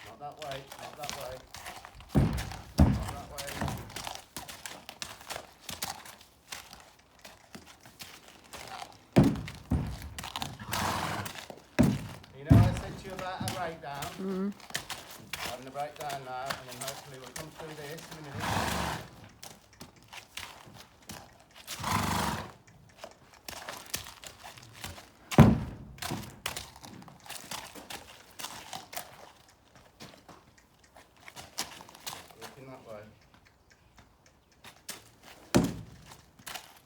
Not that way, not that way. Not that way. You know I said to you about a breakdown? Mm. Having a breakdown now, and then hopefully we'll come through this in a minute. Looking that way.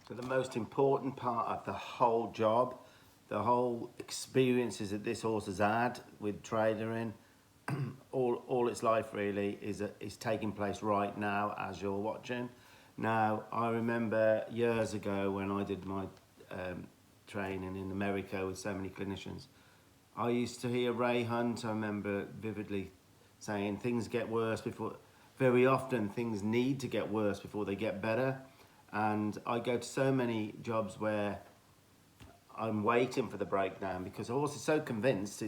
So the most important part of the whole job, the whole experiences that this horse has had with trailering, all its life really is taking place right now as you're watching. Now, I remember years ago when I did my training in America with so many clinicians, I used to hear Ray Hunt, I remember vividly saying things get worse before, very often things need to get worse before they get better. And I go to so many jobs where I'm waiting for the breakdown because the horse is so convinced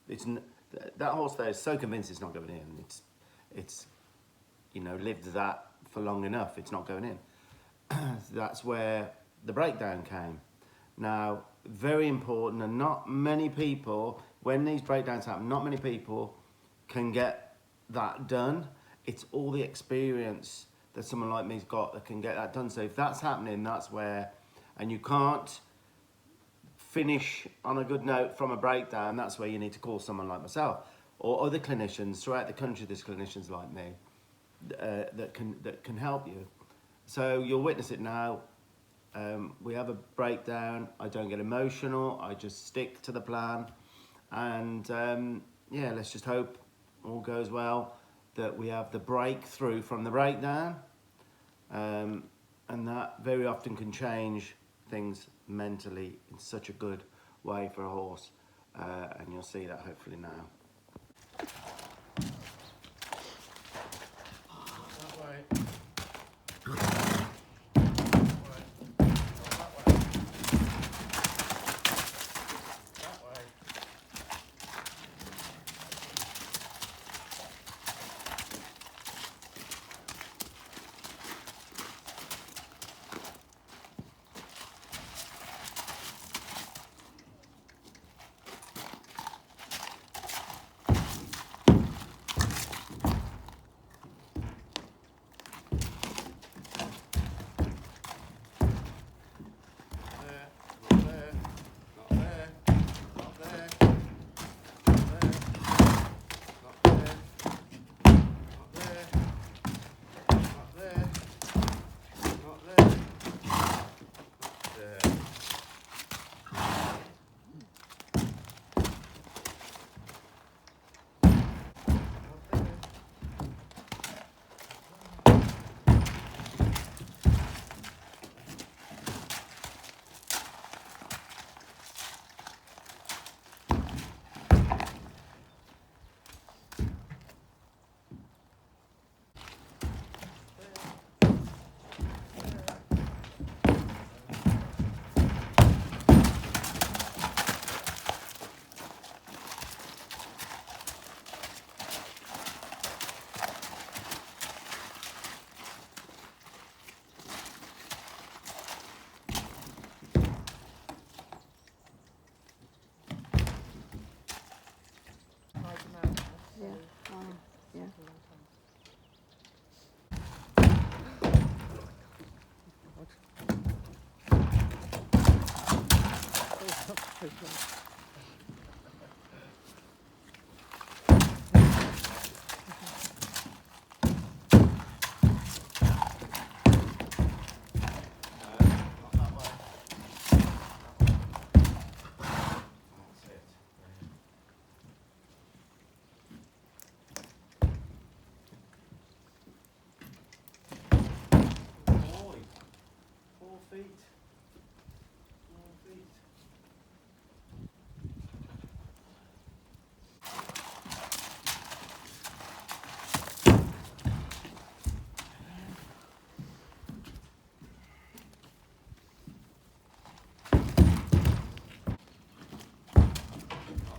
that horse there is so convinced it's not going in. It's you know, lived that for long enough, it's not going in. That's where the breakdown came. Now, very important, and not many people, when these breakdowns happen, not many people can get that done. It's all the experience that someone like me's got that can get that done. So if that's happening, that's where, and you can't finish on a good note from a breakdown, that's where you need to call someone like myself or other clinicians throughout the country. There's clinicians like me that can help you. So you'll witness it now. We have a breakdown. I don't get emotional. I just stick to the plan, and yeah, let's just hope all goes well, that we have the breakthrough from the breakdown, and that very often can change things mentally in such a good way for a horse, and you'll see that hopefully now.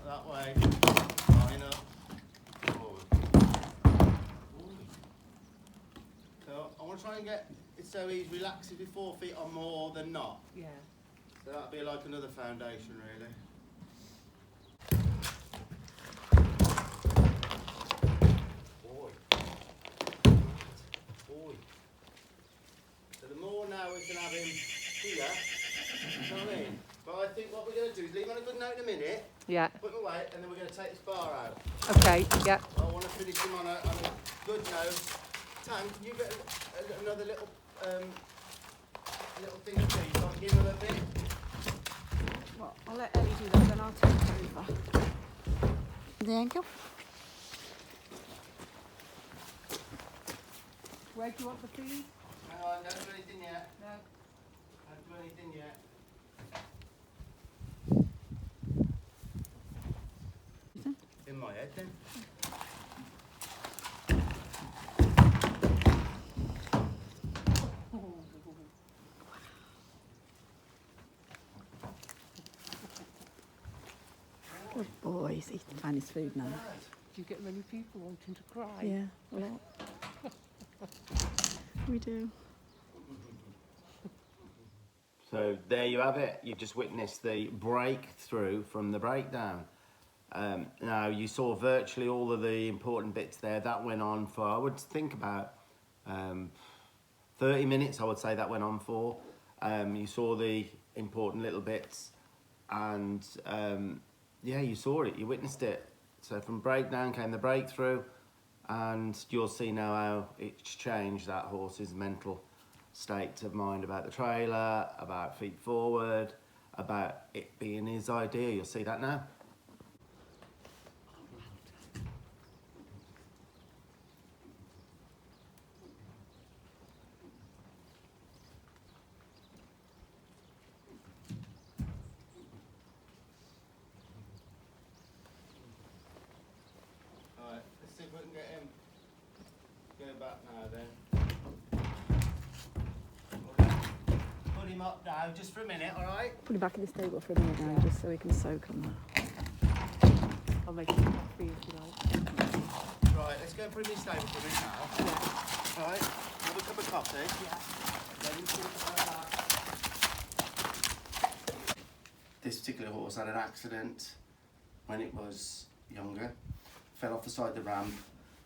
That way, line up, forward. So I want to try and get it so he's relaxing with 4 feet or more than not. Yeah. So that'll be like another foundation really. Boy. Boy. So the more now we can have him here, you know what I mean? But I think what we're going to do is leave on a good note in a minute. Yeah. Put him away, and then we're going to take this bar out. Okay. Yeah. I want to finish him on a good note. Tan, can you get another little thing of tea? So I can give him a bit. Well, I'll let Ellie do that, then I'll take over. There you go. Where do you want the feed? No, I don't do anything yet. No. I don't do anything yet. my head then. Good boy, he's eating fine his food now. Do you get many people wanting to cry? Yeah, a lot. We do. So there you have it. You just witnessed the breakthrough from the breakdown. Now you saw virtually all of the important bits there. That went on for, I would think about 30 minutes, I would say that went on for. You saw the important little bits and yeah, you saw it, you witnessed it. So from breakdown came the breakthrough, and you'll see now how it's changed that horse's mental state of mind about the trailer, about feet forward, about it being his idea. You'll see that now. Alright, let's see if we can get him. Go back now then. Put him up now, just for a minute, alright? Put him back in the stable for a minute now, just so he can soak on that. I'll make you coffee if you like. Right, let's go and put him in the stable for a minute now. Alright, have a cup of coffee. Let him talk about that. This particular horse had an accident when it was younger. Fell off the side of the ramp,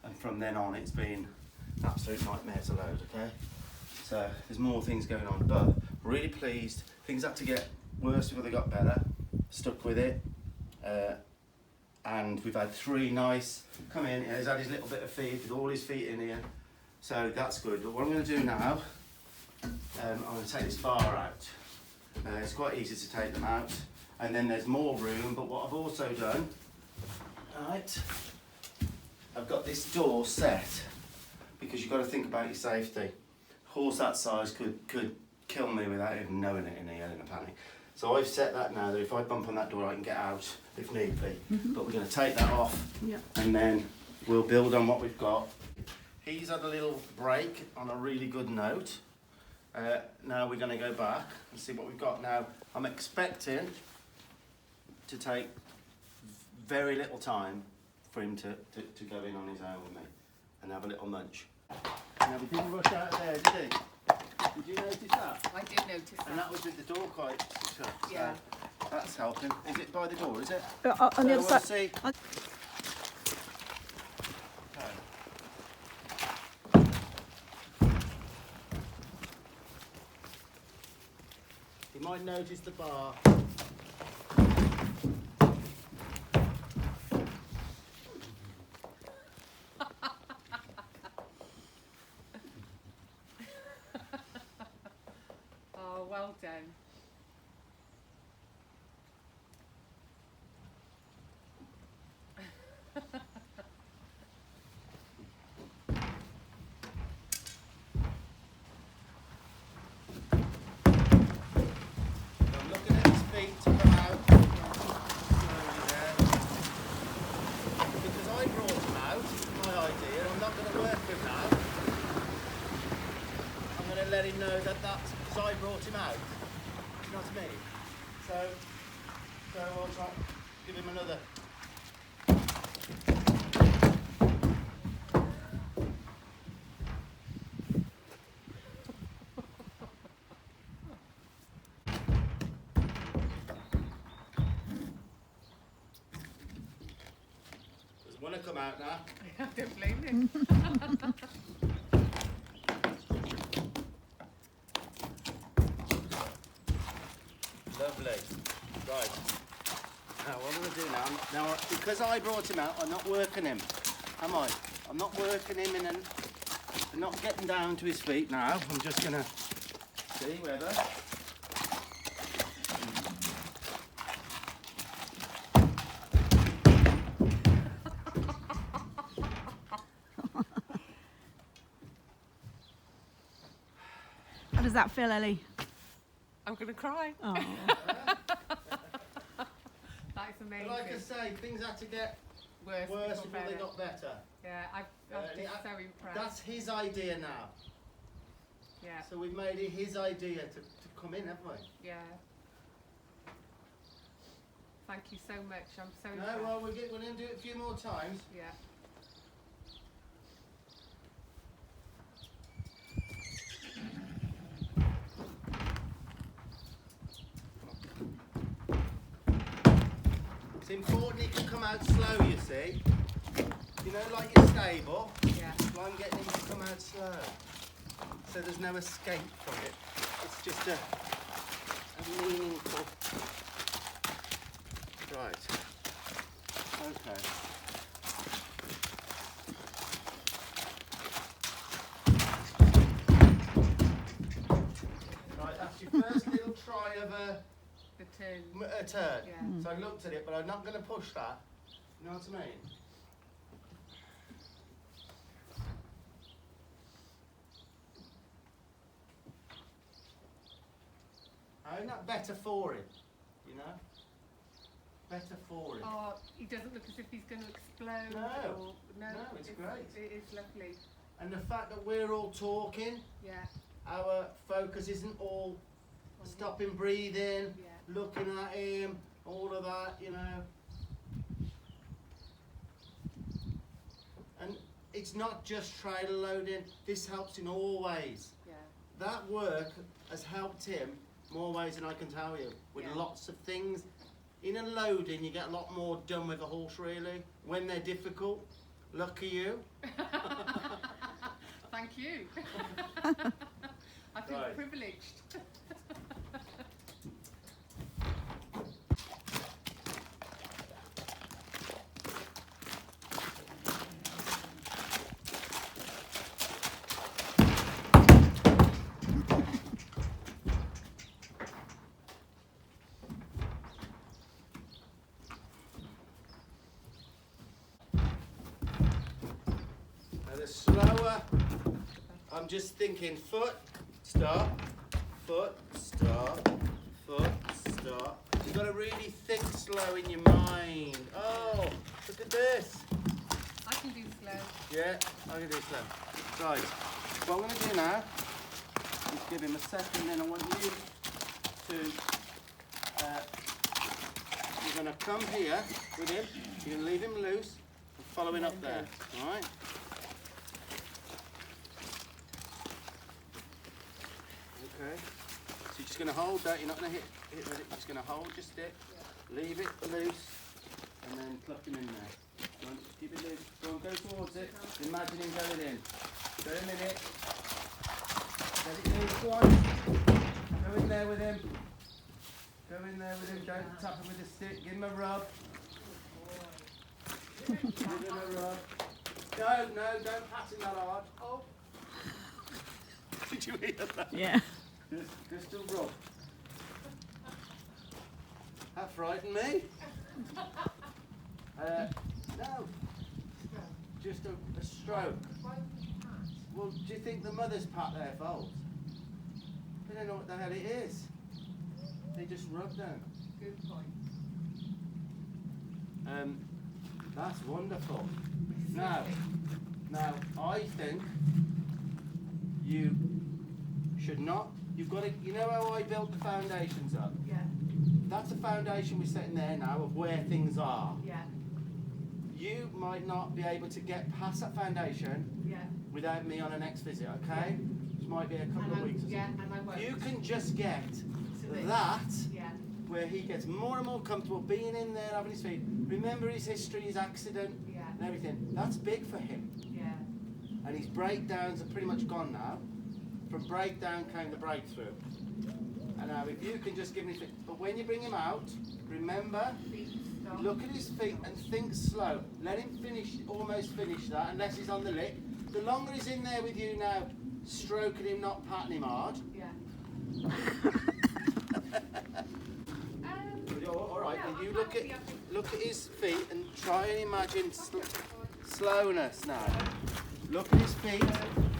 and from then on it's been an absolute nightmare to load, okay? So there's more things going on, but really pleased. Things had to get worse before they got better. Stuck with it. And we've had 3 nice, come in, he's had his little bit of feed with all his feet in here. So that's good. But what I'm going to do now, I'm going to take this bar out. It's quite easy to take them out. And then there's more room, but what I've also done, right, I've got this door set because you've got to think about your safety. Horse that size could kill me without even knowing it in a panic. So I've set that now that if I bump on that door I can get out if need be. But we're going to take that off and then we'll build on what we've got. He's had a little break on a really good note. Now we're going to go back and see what we've got. Now I'm expecting to take very little time for him to go in on his own with me and have a little munch. Now we didn't rush out of there, did he? Did you notice that? I did notice And that was with the door quite shut. So Yeah. that's helping. Is it by the door, is it? On the other we'll side. see. You might notice the bar. Oh, well done. I'm looking at his feet to come out slowly there. Because I brought him out, my idea, I'm not going to work him now. I'm going to let him know that that's because I brought him out. You know what I mean? So I'll try give him another. Does one come out now? I don't blame him. Lovely. Right. Now what I'm going to do now, because I brought him out, I'm not working him, am I? I'm not working him in I'm not getting down to his feet now. I'm just going to see whether. How does that feel, Ellie? I'm going to cry. Oh. That's amazing. But like I say, things had to get worse. Worse before before they better. got better. Yeah, I'm just so impressed. That's his idea now. Yeah, So we've made it his idea to come in, haven't we? yeah. Thank you so much. I'm so No, impressed. well, we're going to do it a few more times. Yeah. It's important it can come out slow, you see. You know, like your stable. Yeah. Well, I'm getting him to come out slow. So there's no escape from it. It's just a meaningful... Right. Okay. Right, that's your first little try of The turn. a turn. Yeah. So I looked at it, but I'm not going to push that. You know what I mean? Isn't that better for him? You know? Better for him. Oh, he doesn't look as if he's going to explode. No. Or, no, No, it's great. It is lovely. And the fact that we're all talking, Yeah. our focus isn't all stopping breathing, Yeah. looking at him, all of that, you know. And it's not just trailer loading, this helps in all ways. Yeah. That work has helped him more ways than I can tell you, with Yeah. lots of things. In a loading, you get a lot more done with a horse, really. When they're difficult, lucky you. Thank you. I feel Right. privileged. Now the slower, I'm just thinking foot, stop, foot, stop, foot, stop. You've got to really think slow in your mind. Oh, look at this. I can do slow. Yeah, I can do slow. Right, what I'm going to do now is give him a second, then I want you to, you're going to come here with him, you're going to leave him loose, and follow him up there, alright? Okay, so you're just going to hold that, you're not going to hit with it, you're just going to hold your stick, leave it loose, and then pluck him in there. Go on, keep it loose, go on, go towards it, imagine him going in. Go a minute, let it loose, go on, go in there with him. Go in there with him, don't tap him with the stick, give him a rub. Give him a rub. No, don't pat him that hard. Oh. Did you hear that? Yeah. Just a rub. That frightened me. No. Just a stroke. Well, do you think the mothers pat their foals? They don't know what the hell it is. They just rub them. Good point. That's wonderful. Now, I think you should not. You've got to. You know how I built the foundations up? Yeah. That's a foundation we're setting there now of where things are. Yeah. You might not be able to get past that foundation Yeah. without me on a next visit, okay? Which might be a couple of weeks or Yeah, something. and I won't. You can just get this. that Yeah. where he gets more and more comfortable being in there, having his feet. Remember his history, his accident, Yeah. and everything. That's big for him. Yeah. And his breakdowns are pretty much gone now. From breakdown came the breakthrough. And now if you can just give him his feet. But when you bring him out, remember, Feet stop. look at his feet and think slow. Let him finish, almost finish that, unless he's on the lick. The longer he's in there with you now, stroking him, not patting him hard. Yeah. All right, no, then you I'm look at happy, I think. look at his feet and try and imagine slowness now. Look at his feet.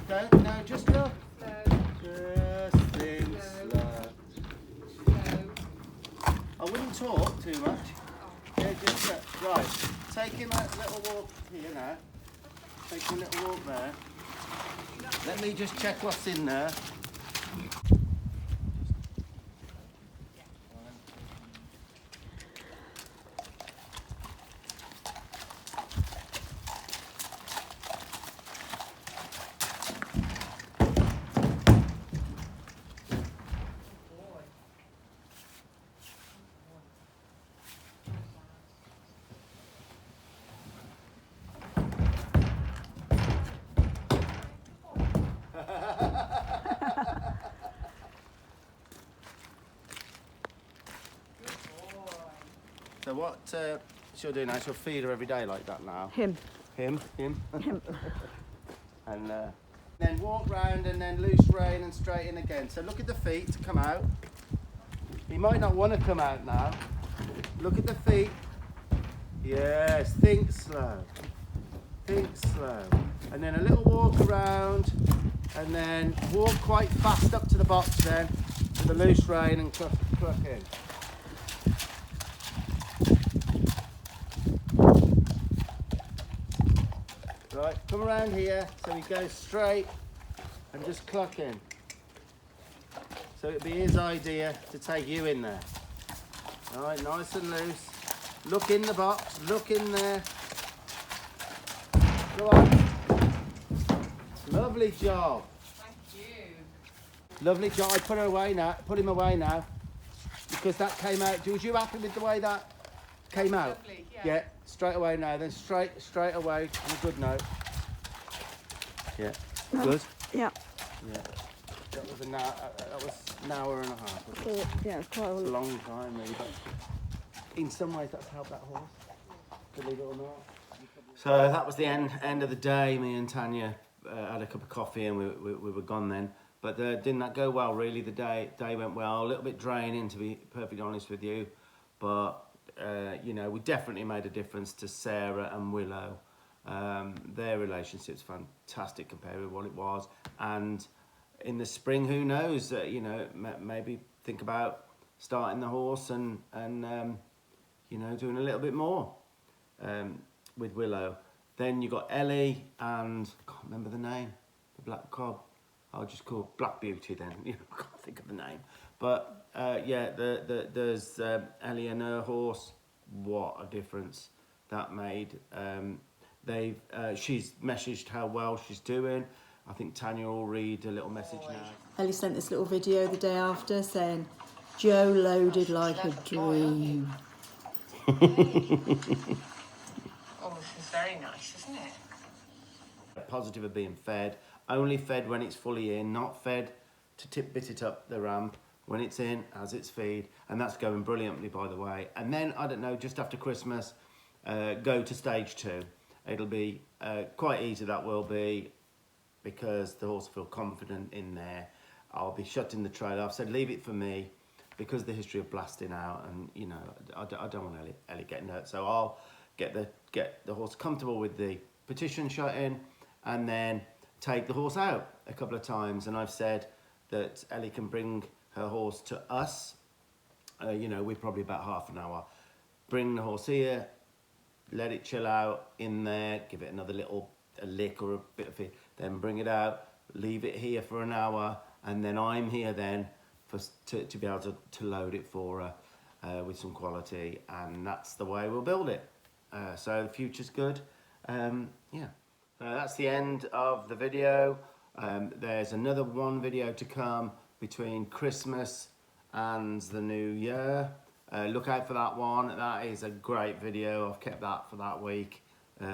Don't no, just look. Slow. Just think Slow. slow. Slow. I wouldn't talk too much. Oh. Yeah, just right. take him a little walk here now. Take him a little walk there. Let me just check what's in there. So what she'll do now, she'll feed her every day like that now. Him. Him. Him. And then walk round and then loose rein and straight in again. So look at the feet to come out. He might not want to come out now. Look at the feet. Yes, think slow. Think slow. And then a little walk around and then walk quite fast up to the box then with the loose rein and cluck in. Right, come around here so he goes straight and just cluck in. So it'd be his idea to take you in there. All right, nice and loose. Look in the box, look in there. Go on. Lovely job. Thank you. Lovely job. I put him away now because that came out. Was you happy with the way that came out? Lovely, yeah. Yeah, straight away now. Then straight away on a good note. Yeah, good. Yeah. Yeah. That was an hour and a half. Wasn't it? Yeah, it's quite It's a long time, really, but in some ways that's helped that horse, believe it or not. So that was the end of the day. Me and Tanya had a cup of coffee and we were gone then. But didn't that go well, really? The day went well. A little bit draining, to be perfectly honest with you. But, you know, we definitely made a difference to Sarah and Willow. Their relationship's fantastic compared with what it was. And in the spring, who knows, you know, maybe think about starting the horse and you know, doing a little bit more with Willow. Then you got Ellie and, I can't remember the name, the black cob. I'll just call it Black Beauty then, you know, I can't think of the name. But yeah, there's Ellie and her horse. What a difference that made. She's messaged how well she's doing. I think Tanya will read a little message now. Ellie sent this little video the day after saying, Joe loaded like a dream. Oh, this is very nice, isn't it? Positive of being fed. Only fed when it's fully in, not fed to bit it up the ramp. When it's in, as its feed. And that's going brilliantly, by the way. And then, I don't know, just after Christmas, go to stage 2. It'll be quite easy, that will be, because the horse will feel confident in there. I'll be shutting the trailer. I've said leave it for me because of the history of blasting out, and you know I don't want Ellie getting hurt. So I'll get the horse comfortable with the petition shut in, and then take the horse out a couple of times. And I've said that Ellie can bring her horse to us. You know, we're probably about half an hour. Bring the horse here, let it chill out in there, give it another little lick or a bit of it, then bring it out, leave it here for an hour, and then I'm here then to be able to load it for her with some quality, and that's the way we'll build it. So the future's good. Yeah. That's the end of the video. There's another one video to come between Christmas and the New Year. Look out for that one. That is a great video. I've kept that for that week. I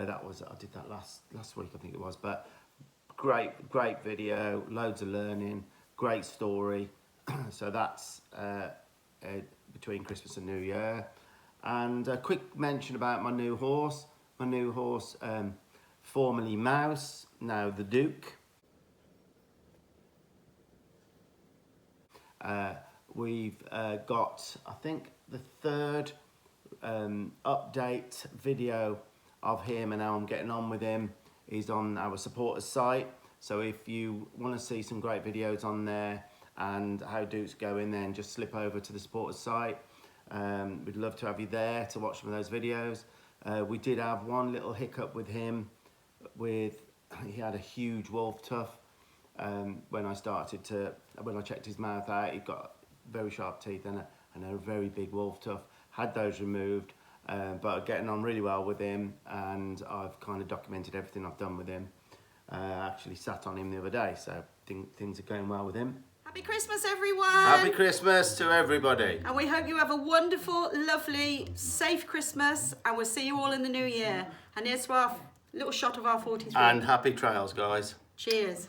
did that last week, I think it was. But great video. Loads of learning. Great story. So that's between Christmas and New Year. And a quick mention about my new horse. My new horse, formerly Mouse, now the Duke. We've got, I think, the third update video of him and how I'm getting on with him is on our supporters site. So if you want to see some great videos on there and how Duke's going, then just slip over to the supporters site. We'd love to have you there to watch some of those videos. We did have one little hiccup with him. He had a huge wolf tuft. When I checked his mouth out, he got very sharp teeth and a very big wolf tuft. Had those removed, but getting on really well with him, and I've kind of documented everything I've done with him. I actually sat on him the other day, so things are going well with him. Happy Christmas, everyone. Happy Christmas to everybody. And we hope you have a wonderful, lovely, safe Christmas, and we'll see you all in the new year. And here's our little shot of our 43. And happy trails, guys. Cheers.